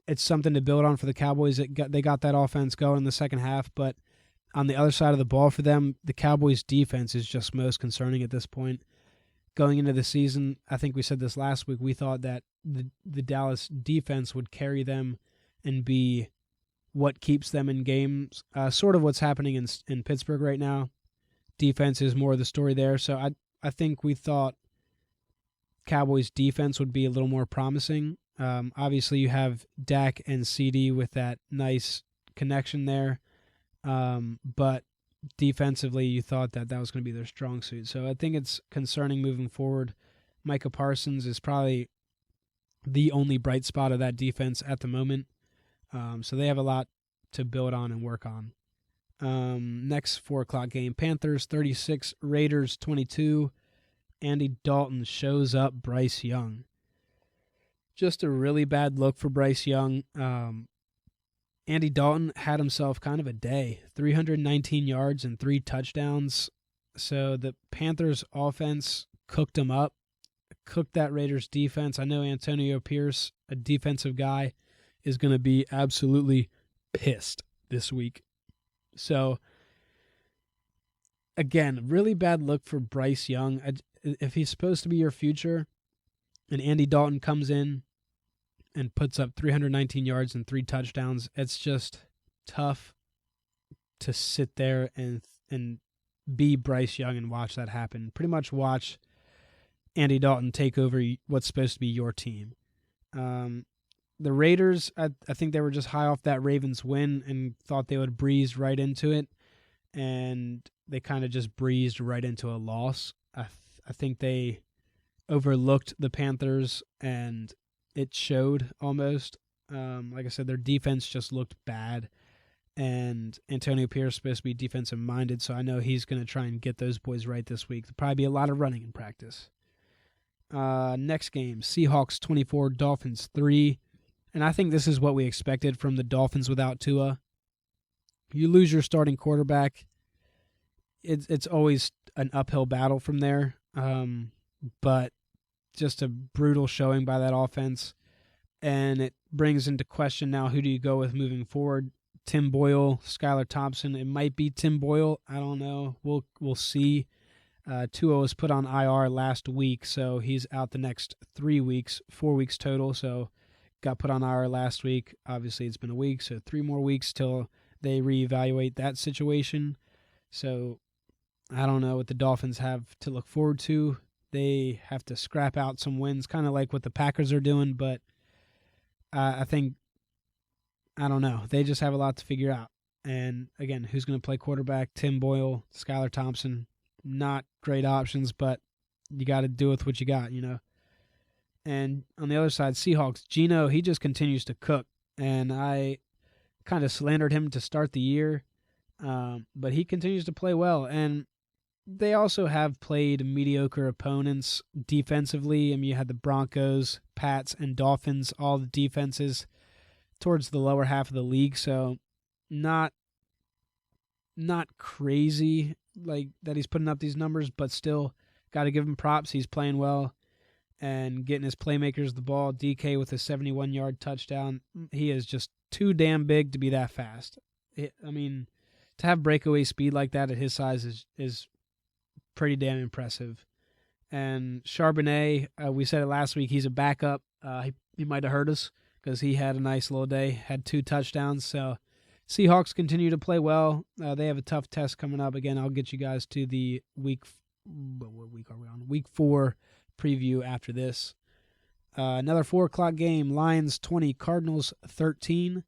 Speaker 1: it's something to build on for the Cowboys. They got that offense going in the second half, but on the other side of the ball for them, the Cowboys' defense is just most concerning at this point. Going into the season, I think we said this last week, we thought that the Dallas defense would carry them and be what keeps them in games. Sort of what's happening in Pittsburgh right now. Defense is more of the story there. So I think we thought Cowboys' defense would be a little more promising. Obviously, you have Dak and CD with that nice connection there. But defensively, you thought that was going to be their strong suit. So I think it's concerning moving forward. Micah Parsons is probably the only bright spot of that defense at the moment. So they have a lot to build on and work on. Next 4 o'clock game, Panthers 36, Raiders 22. Andy Dalton shows up Bryce Young. Just a really bad look for Bryce Young. Andy Dalton had himself kind of a day, 319 yards and 3 touchdowns. So the Panthers offense cooked him up, cooked that Raiders defense. I know Antonio Pierce, a defensive guy, is going to be absolutely pissed this week. So, again, really bad look for Bryce Young. If he's supposed to be your future and Andy Dalton comes in and puts up 319 yards and 3 touchdowns, it's just tough to sit there and be Bryce Young and watch that happen. Pretty much watch Andy Dalton take over what's supposed to be your team. The Raiders, I think they were just high off that Ravens win and thought they would breeze right into it, and they kind of just breezed right into a loss. I think they overlooked the Panthers, and it showed almost. Like I said, their defense just looked bad, and Antonio Pierce is supposed to be defensive-minded, so I know he's going to try and get those boys right this week. There'll probably be a lot of running in practice. Next game, Seahawks 24, Dolphins 3. And I think this is what we expected from the Dolphins without Tua. You lose your starting quarterback, it's always an uphill battle from there. But just a brutal showing by that offense. And it brings into question now, who do you go with moving forward? Tim Boyle, Skylar Thompson. It might be Tim Boyle. I don't know. We'll see. Tua was put on IR last week, so he's out the next 3 weeks, 4 weeks total. So got put on IR last week. Obviously, it's been a week, so 3 more weeks till they reevaluate that situation. So I don't know what the Dolphins have to look forward to. They have to scrap out some wins, kind of like what the Packers are doing, but I think, I don't know. They just have a lot to figure out. And again, who's going to play quarterback? Tim Boyle, Skylar Thompson. Not great options, but you got to do with what you got, you know. And on the other side, Seahawks, Geno, he just continues to cook. And I kind of slandered him to start the year, but he continues to play well. And they also have played mediocre opponents defensively. I mean, you had the Broncos, Pats, and Dolphins, all the defenses towards the lower half of the league. So not crazy like that he's putting up these numbers, but still got to give him props. He's playing well and getting his playmakers the ball. DK with a 71-yard touchdown. He is just too damn big to be that fast. I mean, to have breakaway speed like that at his size is pretty damn impressive. And Charbonnet, we said it last week, he's a backup. He might have hurt us because he had a nice little day, had 2 touchdowns. So Seahawks continue to play well. They have a tough test coming up. Again, I'll get you guys to the week 4 preview after this. Another 4 o'clock game, Lions 20, Cardinals 13.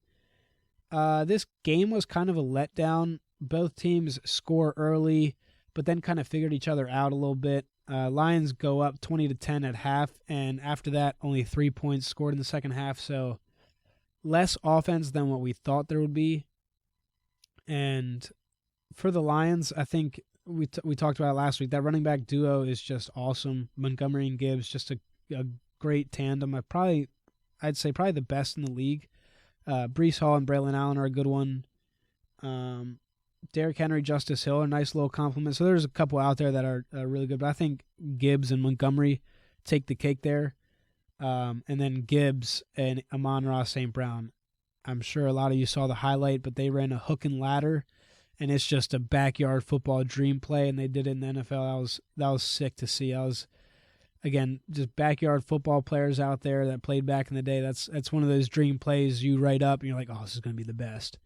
Speaker 1: This game was kind of a letdown. Both teams score early, but then kind of figured each other out a little bit. Lions go up 20-10 at half, and after that, only 3 points scored in the second half. So less offense than what we thought there would be. And for the Lions, I think we talked about it last week. That running back duo is just awesome. Montgomery and Gibbs, just a great tandem. I'd say probably the best in the league. Breece Hall and Braylon Allen are a good one.
Speaker 3: Derrick Henry, Justice Hill are nice little compliments. So there's a couple out there that are really good, but I think Gibbs and Montgomery take the cake there. And then Gibbs and Amon-Ra St. Brown. I'm sure a lot of you saw the highlight, but they ran a hook and ladder, and it's just a backyard football dream play, and they did it in the NFL. That was sick to see. Again, just backyard football players out there that played back in the day. That's one of those dream plays you write up, and you're like, oh, this is going to be the best.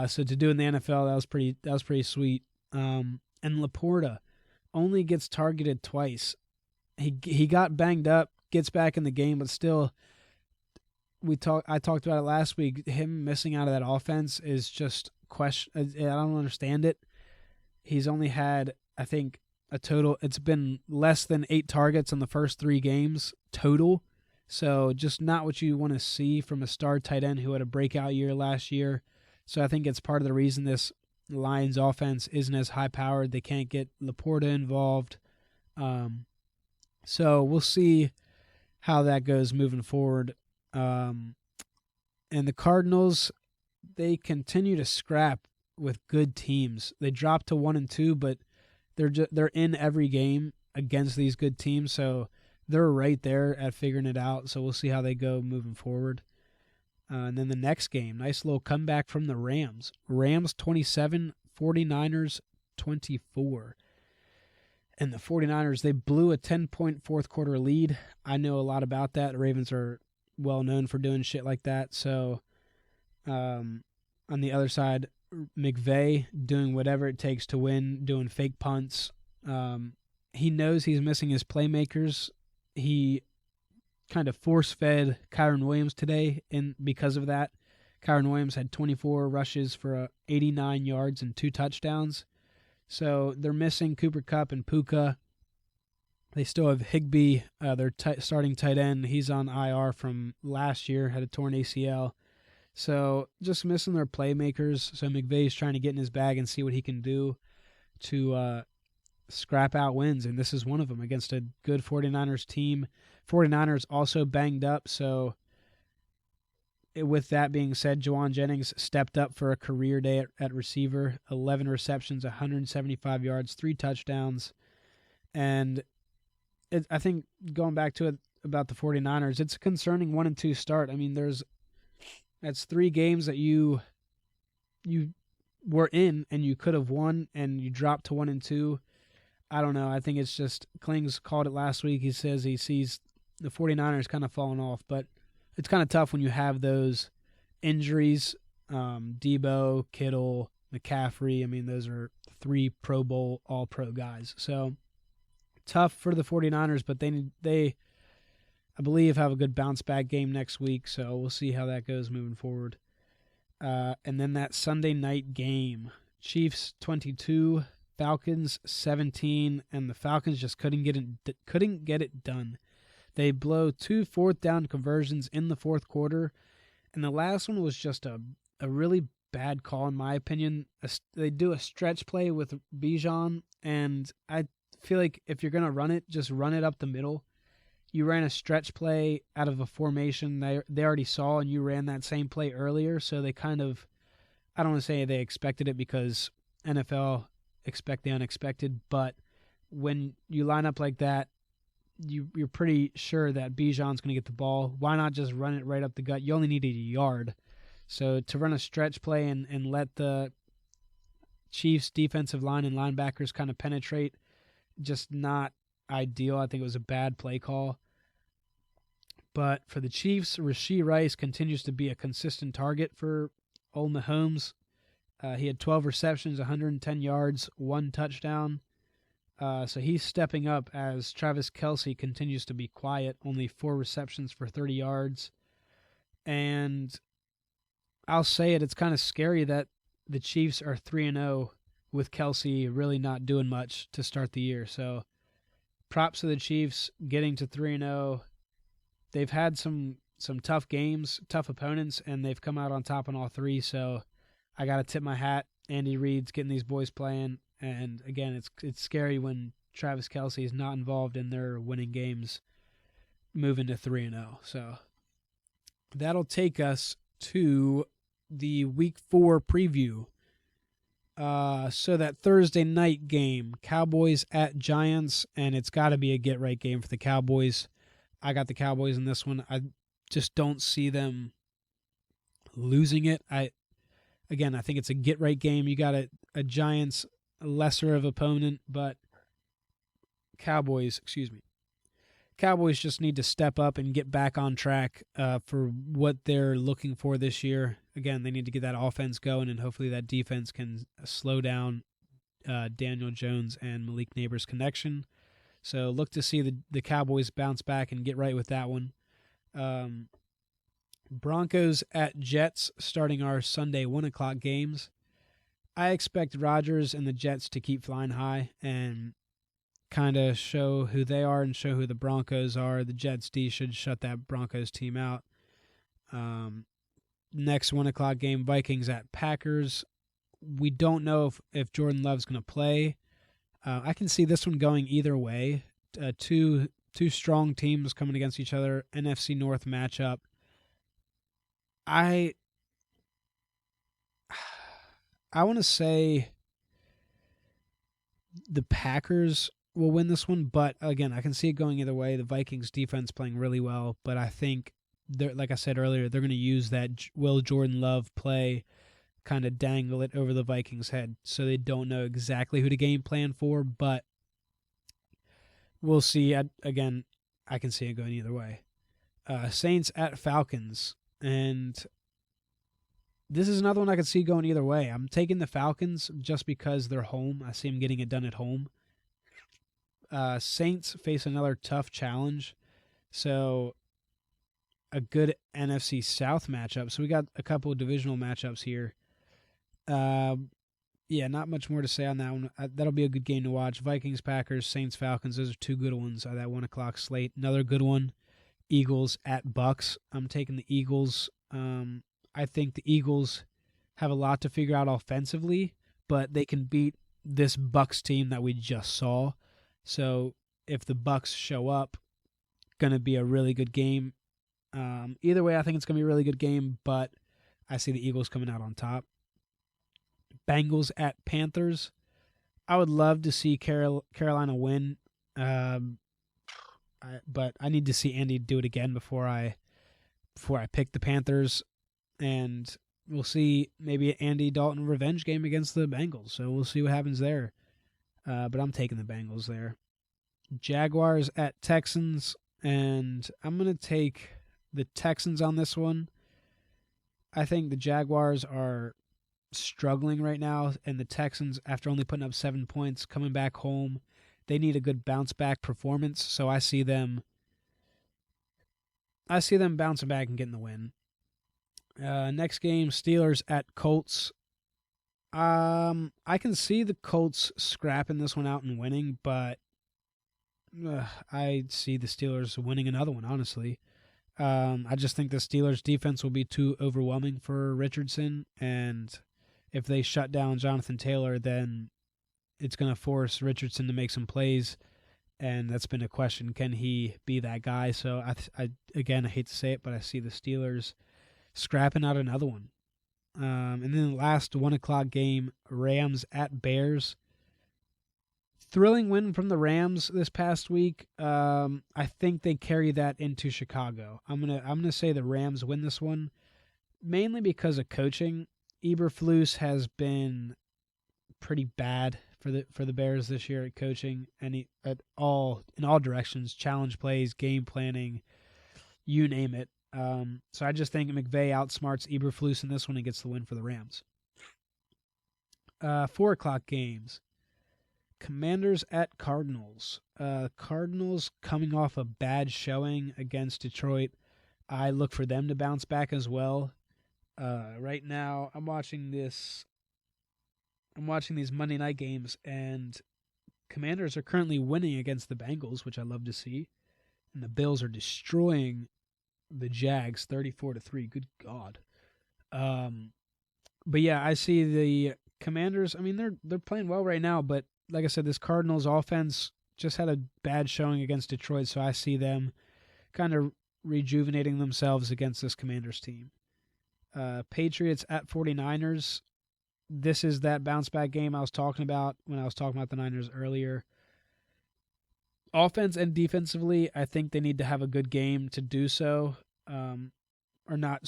Speaker 3: So to do in the NFL, that was pretty sweet. And Laporta only gets targeted twice. He got banged up, gets back in the game, but still, I talked about it last week. Him missing out of that offense is just question. I don't understand it. He's only had, I think, a total. It's been less than 8 targets in the first 3 games total. So just not what you want to see from a star tight end who had a breakout year last year. So I think it's part of the reason this Lions offense isn't as high powered. They can't get Laporta involved. So we'll see how that goes moving forward. And the Cardinals, they continue to scrap with good teams. They dropped to 1-2, but they're in every game against these good teams, so they're right there at figuring it out. So we'll see how they go moving forward. And then the next game, nice little comeback from the Rams. Rams 27, 49ers 24. And the 49ers, they blew a 10-point fourth quarter lead. I know a lot about that. The Ravens are well known for doing shit like that. So on the other side, McVay doing whatever it takes to win, doing fake punts. He knows he's missing his playmakers. He kind of force-fed Kyren Williams today because of that. Kyren Williams had 24 rushes for 89 yards and 2 touchdowns. So they're missing Cooper Kupp and Puka. They still have Higbee, their starting tight end. He's on IR from last year, had a torn ACL. So just missing their playmakers. So McVay's trying to get in his bag and see what he can do to scrap out wins. And this is one of them against a good 49ers team. 49ers also banged up. So with that being said, Juwan Jennings stepped up for a career day at receiver. 11 receptions, 175 yards, 3 touchdowns. And I think going back to it about the 49ers, it's a concerning 1-2 start. I mean, that's 3 games that you were in and you could have won, and you dropped to 1-2. I don't know. I think it's just, Clings called it last week. He says he sees the 49ers kind of falling off, but it's kind of tough when you have those injuries. Debo, Kittle, McCaffrey. I mean, those are 3 Pro Bowl All-Pro guys. So tough for the 49ers, but they I believe have a good bounce back game next week. So we'll see how that goes moving forward. And then that Sunday night game, Chiefs 22, Falcons 17, and the Falcons just couldn't get it done. They blow 2 fourth-down conversions in the fourth quarter, and the last one was just a really bad call, in my opinion. They do a stretch play with Bijan, and I feel like if you're going to run it, just run it up the middle. You ran a stretch play out of a formation they already saw, and you ran that same play earlier, so they kind of, I don't want to say they expected it because NFL expect the unexpected, but when you line up like that, you're pretty sure that Bijan's going to get the ball. Why not just run it right up the gut? You only needed a yard. So to run a stretch play and let the Chiefs' defensive line and linebackers kind of penetrate, just not ideal. I think it was a bad play call. But for the Chiefs, Rashee Rice continues to be a consistent target for old Mahomes. He had 12 receptions, 110 yards, 1 touchdown. So he's stepping up as Travis Kelce continues to be quiet, only 4 receptions for 30 yards. And I'll say it's kind of scary that the Chiefs are 3-0 with Kelce really not doing much to start the year. So props to the Chiefs getting to 3-0. They've had some tough games, tough opponents, and they've come out on top in all 3. So I got to tip my hat. Andy Reid's getting these boys playing. And again, it's scary when Travis Kelce is not involved in their winning games, moving to 3-0. So that'll take us to the Week 4 preview. So that Thursday night game, Cowboys at Giants, and it's got to be a get-right game for the Cowboys. I got the Cowboys in this one. I just don't see them losing it. I think it's a get-right game. You got a Giants, a lesser of opponent, but Cowboys just need to step up and get back on track for what they're looking for this year. Again, they need to get that offense going, and hopefully that defense can slow down Daniel Jones and Malik Neighbors' connection. So look to see the Cowboys bounce back and get right with that one. Broncos at Jets starting our Sunday 1 o'clock games. I expect Rodgers and the Jets to keep flying high and kind of show who they are and show who the Broncos are. The Jets D should shut that Broncos team out. Next 1 o'clock game, Vikings at Packers. We don't know if Jordan Love's going to play. I can see this one going either way. Two strong teams coming against each other. NFC North matchup. I want to say the Packers will win this one, but again, I can see it going either way. The Vikings defense playing really well, but I think like I said earlier, they're going to use that will Jordan Love play, kind of dangle it over the Vikings' head, so they don't know exactly who to game plan for, but we'll see. Again, I can see it going either way. Saints at Falcons, and this is another one I could see going either way. I'm taking the Falcons just because they're home. I see them getting it done at home. Saints face another tough challenge, so a good NFC South matchup. So we got a couple of divisional matchups here. Not much more to say on that one. That'll be a good game to watch. Vikings, Packers, Saints, Falcons. Those are two good ones. That 1 o'clock slate. Another good one. Eagles at Bucks. I'm taking the Eagles. I think the Eagles have a lot to figure out offensively, but they can beat this Bucks team that we just saw. So if the Bucks show up, going to be a really good game. Either way, I think it's going to be a really good game, but I see the Eagles coming out on top. Bengals at Panthers. I would love to see Carolina win, but I need to see Andy do it again before I pick the Panthers, and we'll see maybe Andy Dalton revenge game against the Bengals. So we'll see what happens there. But I'm taking the Bengals there. Jaguars at Texans, and I'm going to take the Texans on this one. I think the Jaguars are struggling right now, and the Texans, after only putting up 7 points, coming back home, they need a good bounce-back performance, so I see them bouncing back and getting the win. Next game, Steelers at Colts. I can see the Colts scrapping this one out and winning, but I see the Steelers winning another one, honestly. I just think the Steelers' defense will be too overwhelming for Richardson, and if they shut down Jonathan Taylor, then it's going to force Richardson to make some plays, and that's been a question. Can he be that guy? So, I hate to say it, but I see the Steelers scrapping out another one. And then the last 1 o'clock game, Rams at Bears. Thrilling win from the Rams this past week. I think they carry that into Chicago. I'm gonna say the Rams win this one, mainly because of coaching. Eberflus has been pretty bad for the Bears this year at coaching, and in all directions, challenge plays, game planning, you name it. So I just think McVay outsmarts Eberflus in this one and gets the win for the Rams. 4 o'clock games. Commanders at Cardinals. Cardinals coming off a bad showing against Detroit. I look for them to bounce back as well. Right now, I'm watching these Monday night games, and Commanders are currently winning against the Bengals, which I love to see. And the Bills are destroying the Jags 34-3. Good God. But yeah, I see the Commanders. I mean, they're playing well right now, but like I said, this Cardinals offense just had a bad showing against Detroit, so I see them kind of rejuvenating themselves against this Commanders team. Patriots at 49ers. this is that bounce back game I was talking about when I was talking about the Niners earlier. Offense and defensively, I think they need to have a good game to do so. Not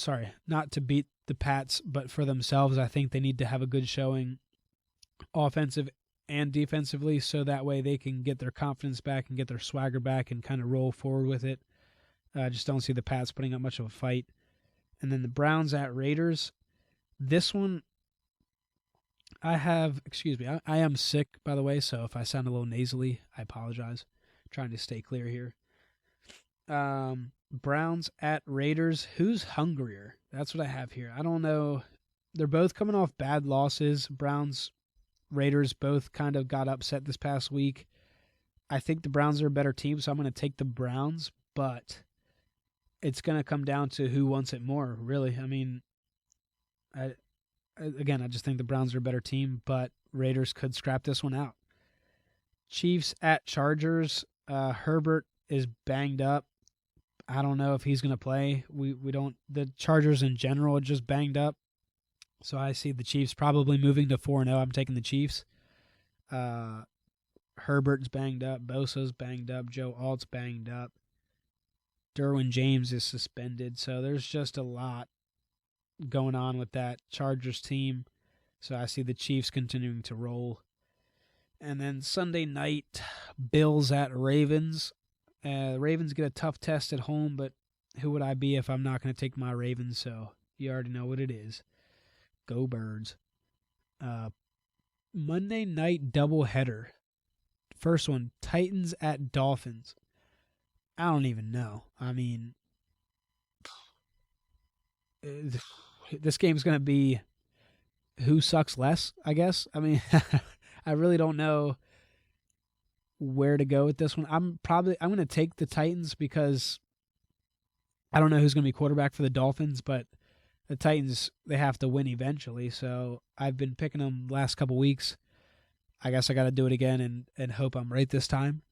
Speaker 3: to beat the Pats, but for themselves, I think they need to have a good showing offensive and defensively, so that way they can get their confidence back and get their swagger back and kind of roll forward with it. I just don't see the Pats putting up much of a fight. And then the Browns at Raiders. This one, I am sick, by the way, so if I sound a little nasally, I apologize. I'm trying to stay clear here. Browns at Raiders. Who's hungrier? That's what I have here. I don't know. They're both coming off bad losses. Browns, Raiders both kind of got upset this past week. I think the Browns are a better team, so I'm going to take the Browns, but it's going to come down to who wants it more, really. I mean, I just think the Browns are a better team, but Raiders could scrap this one out. Chiefs at Chargers. Herbert is banged up. I don't know if he's going to play. The Chargers in general are just banged up. So I see the Chiefs probably moving to 4-0. I'm taking the Chiefs. Herbert's banged up. Bosa's banged up. Joe Alt's banged up. Derwin James is suspended. So there's just a lot going on with that Chargers team. So I see the Chiefs continuing to roll. And then Sunday night, Bills at Ravens. The Ravens get a tough test at home, but who would I be if I'm not going to take my Ravens? So you already know what it is. Go Birds. Monday night doubleheader. First one, Titans at Dolphins. I don't even know. I mean, this game's going to be who sucks less, I guess. I mean, I really don't know where to go with this one. I'm going to take the Titans because I don't know who's going to be quarterback for the Dolphins, but the Titans, they have to win eventually. So I've been picking them the last couple weeks. I guess I got to do it again and hope I'm right this time.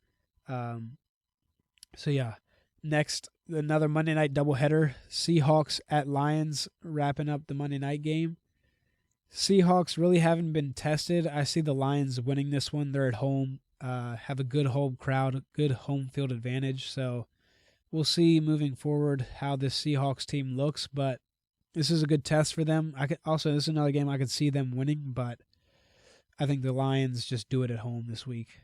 Speaker 3: So yeah, next, another Monday night doubleheader. Seahawks at Lions, wrapping up the Monday night game. Seahawks really haven't been tested. I see the Lions winning this one. They're at home, have a good home crowd, good home field advantage. So we'll see moving forward how this Seahawks team looks, but this is a good test for them. This is another game I could see them winning, but I think the Lions just do it at home this week.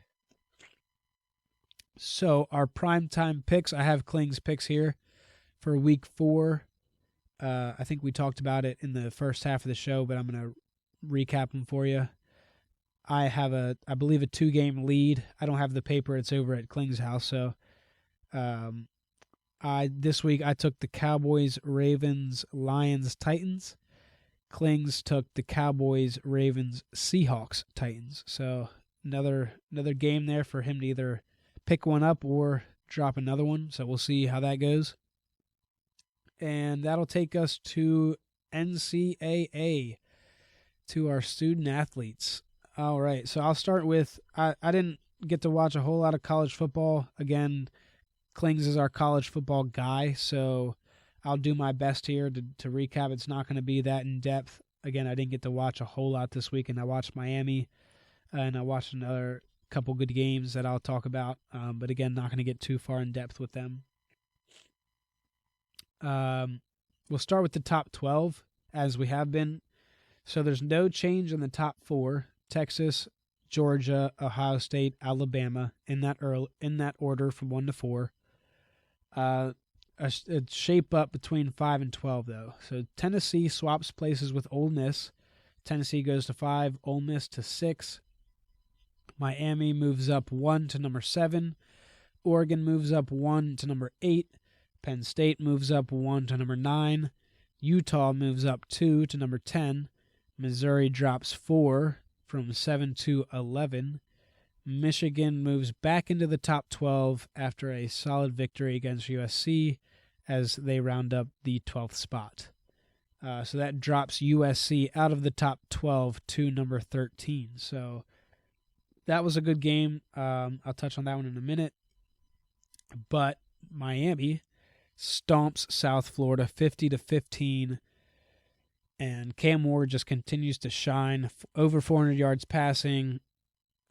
Speaker 3: So our primetime picks, I have Clings picks here for week 4. I think we talked about it in the first half of the show, but I'm going to recap them for you. I have I believe a 2-game lead. I don't have the paper. It's over at Kling's house. So this week I took the Cowboys, Ravens, Lions, Titans. Klings took the Cowboys, Ravens, Seahawks, Titans. So another game there for him to either pick one up or drop another one. So we'll see how that goes. And that'll take us to NCAA, to our student athletes. All right, so I'll start with, I didn't get to watch a whole lot of college football. Again, Klings is our college football guy, so I'll do my best here to recap. It's not going to be that in-depth. Again, I didn't get to watch a whole lot this week, and I watched Miami, and I watched another couple good games that I'll talk about. But again, not going to get too far in depth with them. We'll start with the top 12, as we have been. So there's no change in the top 4. Texas, Georgia, Ohio State, Alabama, in that order from 1 to 4. A shape up between 5 and 12, though. So Tennessee swaps places with Ole Miss. Tennessee goes to 5, Ole Miss to 6. Miami moves up 1 to number 7. Oregon moves up 1 to number 8. Penn State moves up 1 to number 9. Utah moves up 2 to number 10. Missouri drops 4 from 7 to 11. Michigan moves back into the top 12 after a solid victory against USC as they round up the 12th spot. So that drops USC out of the top 12 to number 13. So that was a good game. I'll touch on that one in a minute. But Miami stomps South Florida 50-15. And Cam Ward just continues to shine. Over 400 yards passing.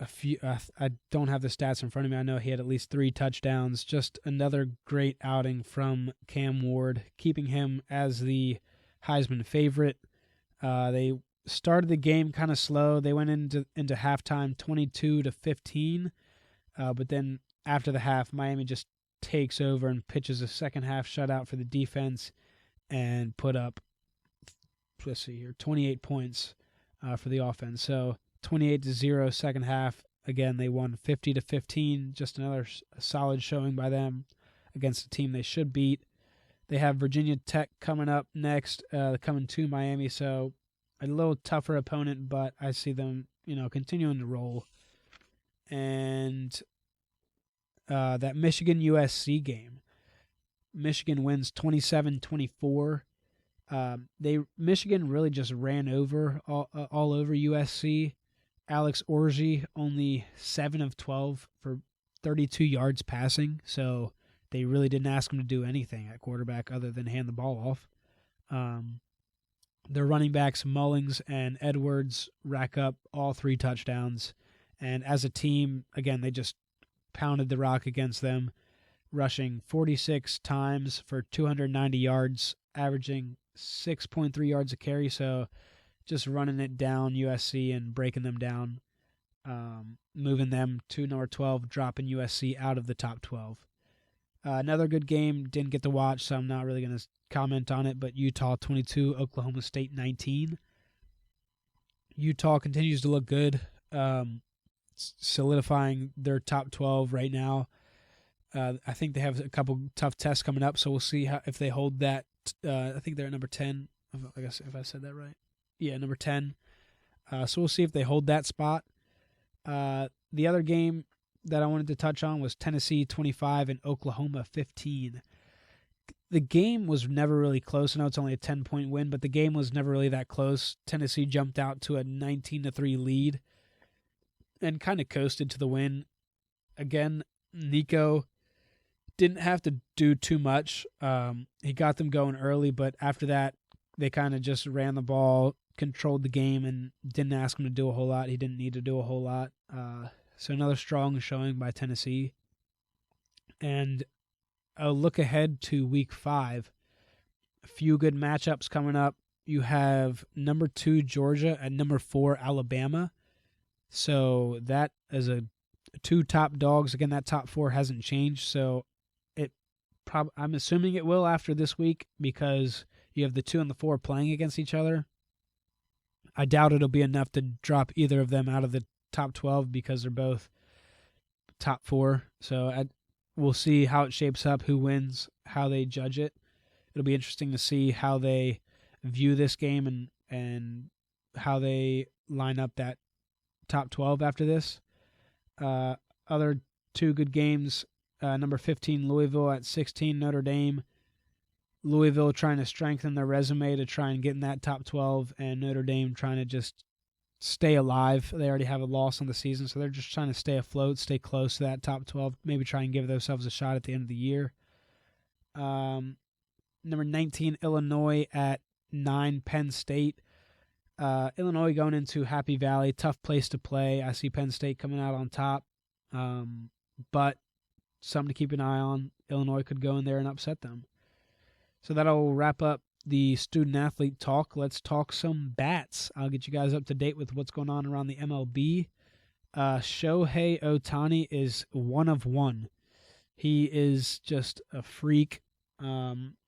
Speaker 3: I don't have the stats in front of me. I know he had at least 3 touchdowns. Just another great outing from Cam Ward, keeping him as the Heisman favorite. They started the game kind of slow. They went into halftime 22-15, but then after the half, Miami just takes over and pitches a second half shutout for the defense and put up, let's see here, 28 points for the offense. So 28-0 second half. Again, they won 50-15. Just another solid showing by them against a team they should beat. They have Virginia Tech coming up next, coming to Miami. So a little tougher opponent, but I see them, continuing to roll. And that Michigan USC game, Michigan wins 27-24. Michigan really just ran over all over USC. Alex Orji only 7 of 12 for 32 yards passing, so they really didn't ask him to do anything at quarterback other than hand the ball off. Their running backs Mullings and Edwards rack up all 3 touchdowns, and as a team, again, they just pounded the rock against them, rushing 46 times for 290 yards, averaging 6.3 yards a carry, so just running it down USC and breaking them down, moving them to number 12, dropping USC out of the top 12. Another good game, didn't get to watch, so I'm not really going to comment on it, but Utah 22, Oklahoma State 19. Utah continues to look good, solidifying their top 12 right now. I think they have a couple tough tests coming up, so we'll see if they hold that. I think they're at number 10, I guess if I said that right. Yeah, number 10. So we'll see if they hold that spot. The other game that I wanted to touch on was Tennessee 25 and Oklahoma 15. The game was never really close. I know it's only a 10-point win, but the game was never really that close. Tennessee jumped out to a 19-3 lead and kind of coasted to the win. Again, Nico didn't have to do too much. He got them going early, but after that, they kind of just ran the ball, controlled the game, and didn't ask him to do a whole lot. He didn't need to do a whole lot. So another strong showing by Tennessee. And a look ahead to Week 5. A few good matchups coming up. You have number 2 Georgia and number 4 Alabama. So that is a 2 top dogs. Again, that top 4 hasn't changed. So I'm assuming it will after this week because you have the 2 and the 4 playing against each other. I doubt it'll be enough to drop either of them out of the top 12 because they're both top 4. So we'll see how it shapes up, who wins, how they judge it. It'll be interesting to see how they view this game and how they line up that top 12 after this. Other 2 good games, number 15 Louisville at 16 Notre Dame. Louisville trying to strengthen their resume to try and get in that top 12, and Notre Dame trying to just stay alive. They already have a loss on the season, so they're just trying to stay afloat, stay close to that top 12, maybe try and give themselves a shot at the end of the year. Number 19, Illinois at 9, Penn State. Illinois going into Happy Valley, tough place to play. I see Penn State coming out on top, but something to keep an eye on. Illinois could go in there and upset them. So that'll wrap up the student-athlete talk. Let's talk some bats. I'll get you guys up to date with what's going on around the MLB. Shohei Ohtani is 1 of 1. He is just a freak.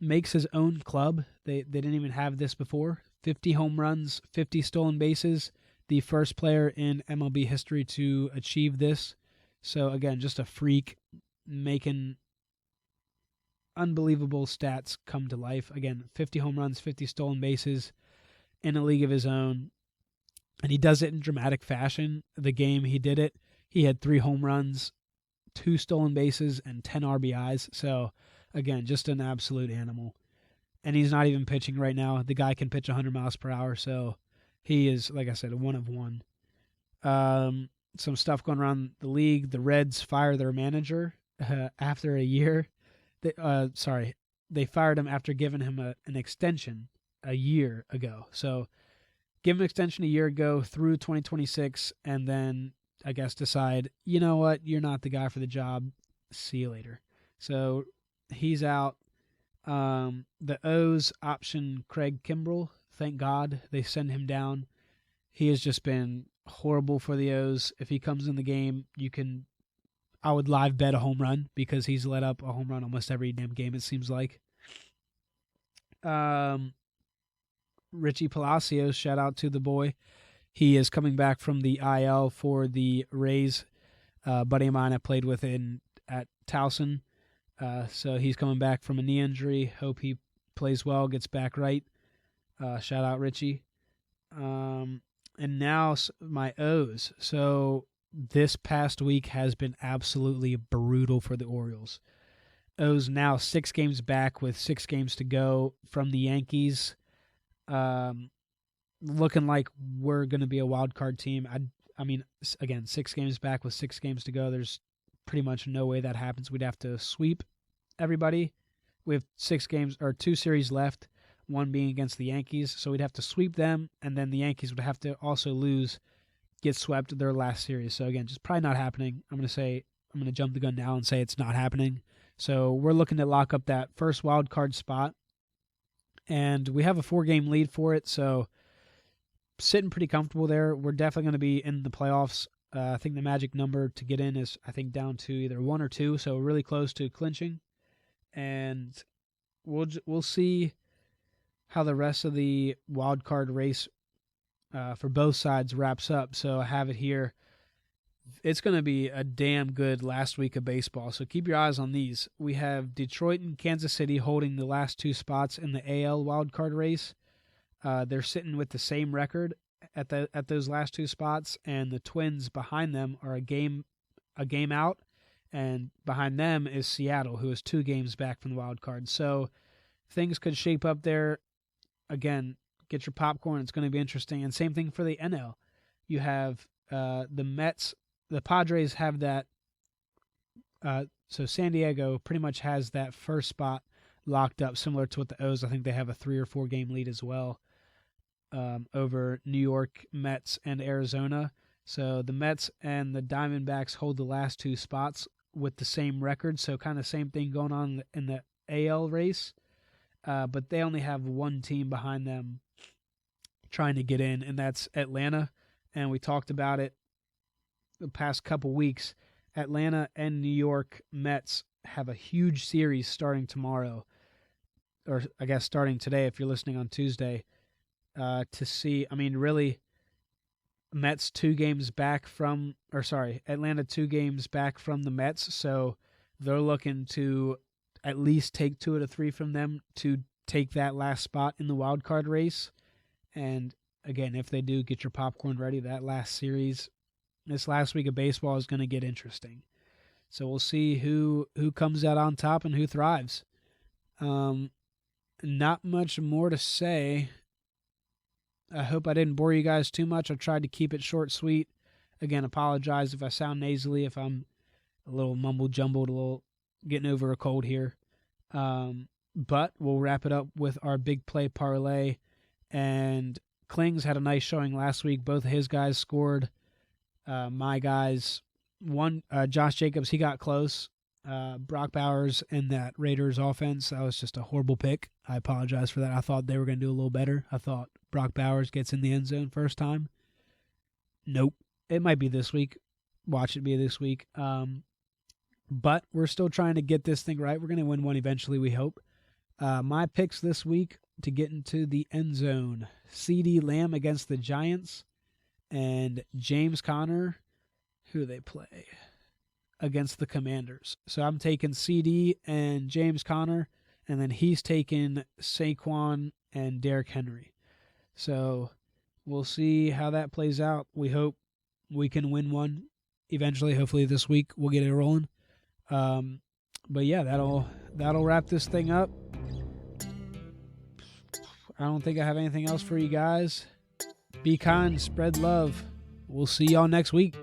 Speaker 3: Makes his own club. They didn't even have this before. 50 home runs, 50 stolen bases. The first player in MLB history to achieve this. So, again, just a freak making unbelievable stats come to life. Again, 50 home runs, 50 stolen bases in a league of his own. And he does it in dramatic fashion. The game he did it, he had 3 home runs, 2 stolen bases, and 10 RBIs. So, again, just an absolute animal. And he's not even pitching right now. The guy can pitch 100 miles per hour. So he is, like I said, a 1 of 1. Some stuff going around the league. The Reds fire their manager after a year. They fired him after giving him an extension a year ago. So give him an extension a year ago through 2026, and then I guess decide, you know what, you're not the guy for the job. See you later. So he's out. The O's option Craig Kimbrell. Thank God they send him down. He has just been horrible for the O's. If he comes in the game, I would live bet a home run because he's let up a home run almost every damn game, it seems like. Richie Palacios, shout out to the boy. He is coming back from the IL for the Rays. Buddy of mine I played with at Towson. So he's coming back from a knee injury. Hope he plays well, gets back right. Shout out Richie. And now my O's. So this past week has been absolutely brutal for the Orioles. O's now 6 games back with 6 games to go from the Yankees. Looking like we're going to be a wild card team. I mean, again, 6 games back with 6 games to go. There's pretty much no way that happens. We'd have to sweep everybody. We have 6 games or 2 series left, one being against the Yankees. So we'd have to sweep them, and then the Yankees would have to also lose, get swept their last series. So again, just probably not happening. I'm going to jump the gun now and say it's not happening. So we're looking to lock up that first wild card spot, and we have a 4-game lead for it. So sitting pretty comfortable there. We're definitely going to be in the playoffs. I think the magic number to get in is, I think, down to either 1 or 2, so really close to clinching. And we'll see how the rest of the wild card race for both sides wraps up. So I have it here. It's going to be a damn good last week of baseball, so keep your eyes on these. We have Detroit and Kansas City holding the last 2 spots in the AL wild card race. They're sitting with the same record at those last 2 spots, and the Twins behind them are a game out, and behind them is Seattle, who is 2 games back from the wild card. So things could shape up there. Again, get your popcorn. It's going to be interesting. And same thing for the NL. You have the Mets. The Padres have that. So San Diego pretty much has that first spot locked up, similar to what the O's. I think they have a 3 or 4 game lead as well over New York, Mets, and Arizona. So the Mets and the Diamondbacks hold the last 2 spots with the same record. So kind of same thing going on in the AL race. But they only have 1 team behind them trying to get in, and that's Atlanta. And we talked about it the past couple weeks. Atlanta and New York Mets have a huge series starting tomorrow, or I guess starting today if you're listening on Tuesday, to see, I mean, really, Mets 2 games back from, Atlanta 2 games back from the Mets, so they're looking to at least take 2 out of 3 from them to take that last spot in the wild card race. And again, if they do, get your popcorn ready. That last series, this last week of baseball is going to get interesting. So we'll see who comes out on top and who thrives. Not much more to say. I hope I didn't bore you guys too much. I tried to keep it short, sweet. Again, apologize if I sound nasally, if I'm a little mumble-jumbled, a little getting over a cold here. But we'll wrap it up with our big play parlay. And Clings had a nice showing last week. Both of his guys scored. My guys won. Josh Jacobs, he got close. Brock Bowers and that Raiders offense, that was just a horrible pick. I apologize for that. I thought they were going to do a little better. I thought Brock Bowers gets in the end zone first time. Nope. It might be this week. Watch it be this week. But we're still trying to get this thing right. We're going to win one eventually, we hope. My picks this week to get into the end zone: CeeDee Lamb against the Giants, and James Conner, who do they play? Against the Commanders. So I'm taking CeeDee and James Conner, and then he's taking Saquon and Derrick Henry. So we'll see how that plays out. We hope we can win one eventually. Hopefully this week we'll get it rolling. But yeah, that'll wrap this thing up. I don't think I have anything else for you guys. Be kind, spread love. We'll see y'all next week.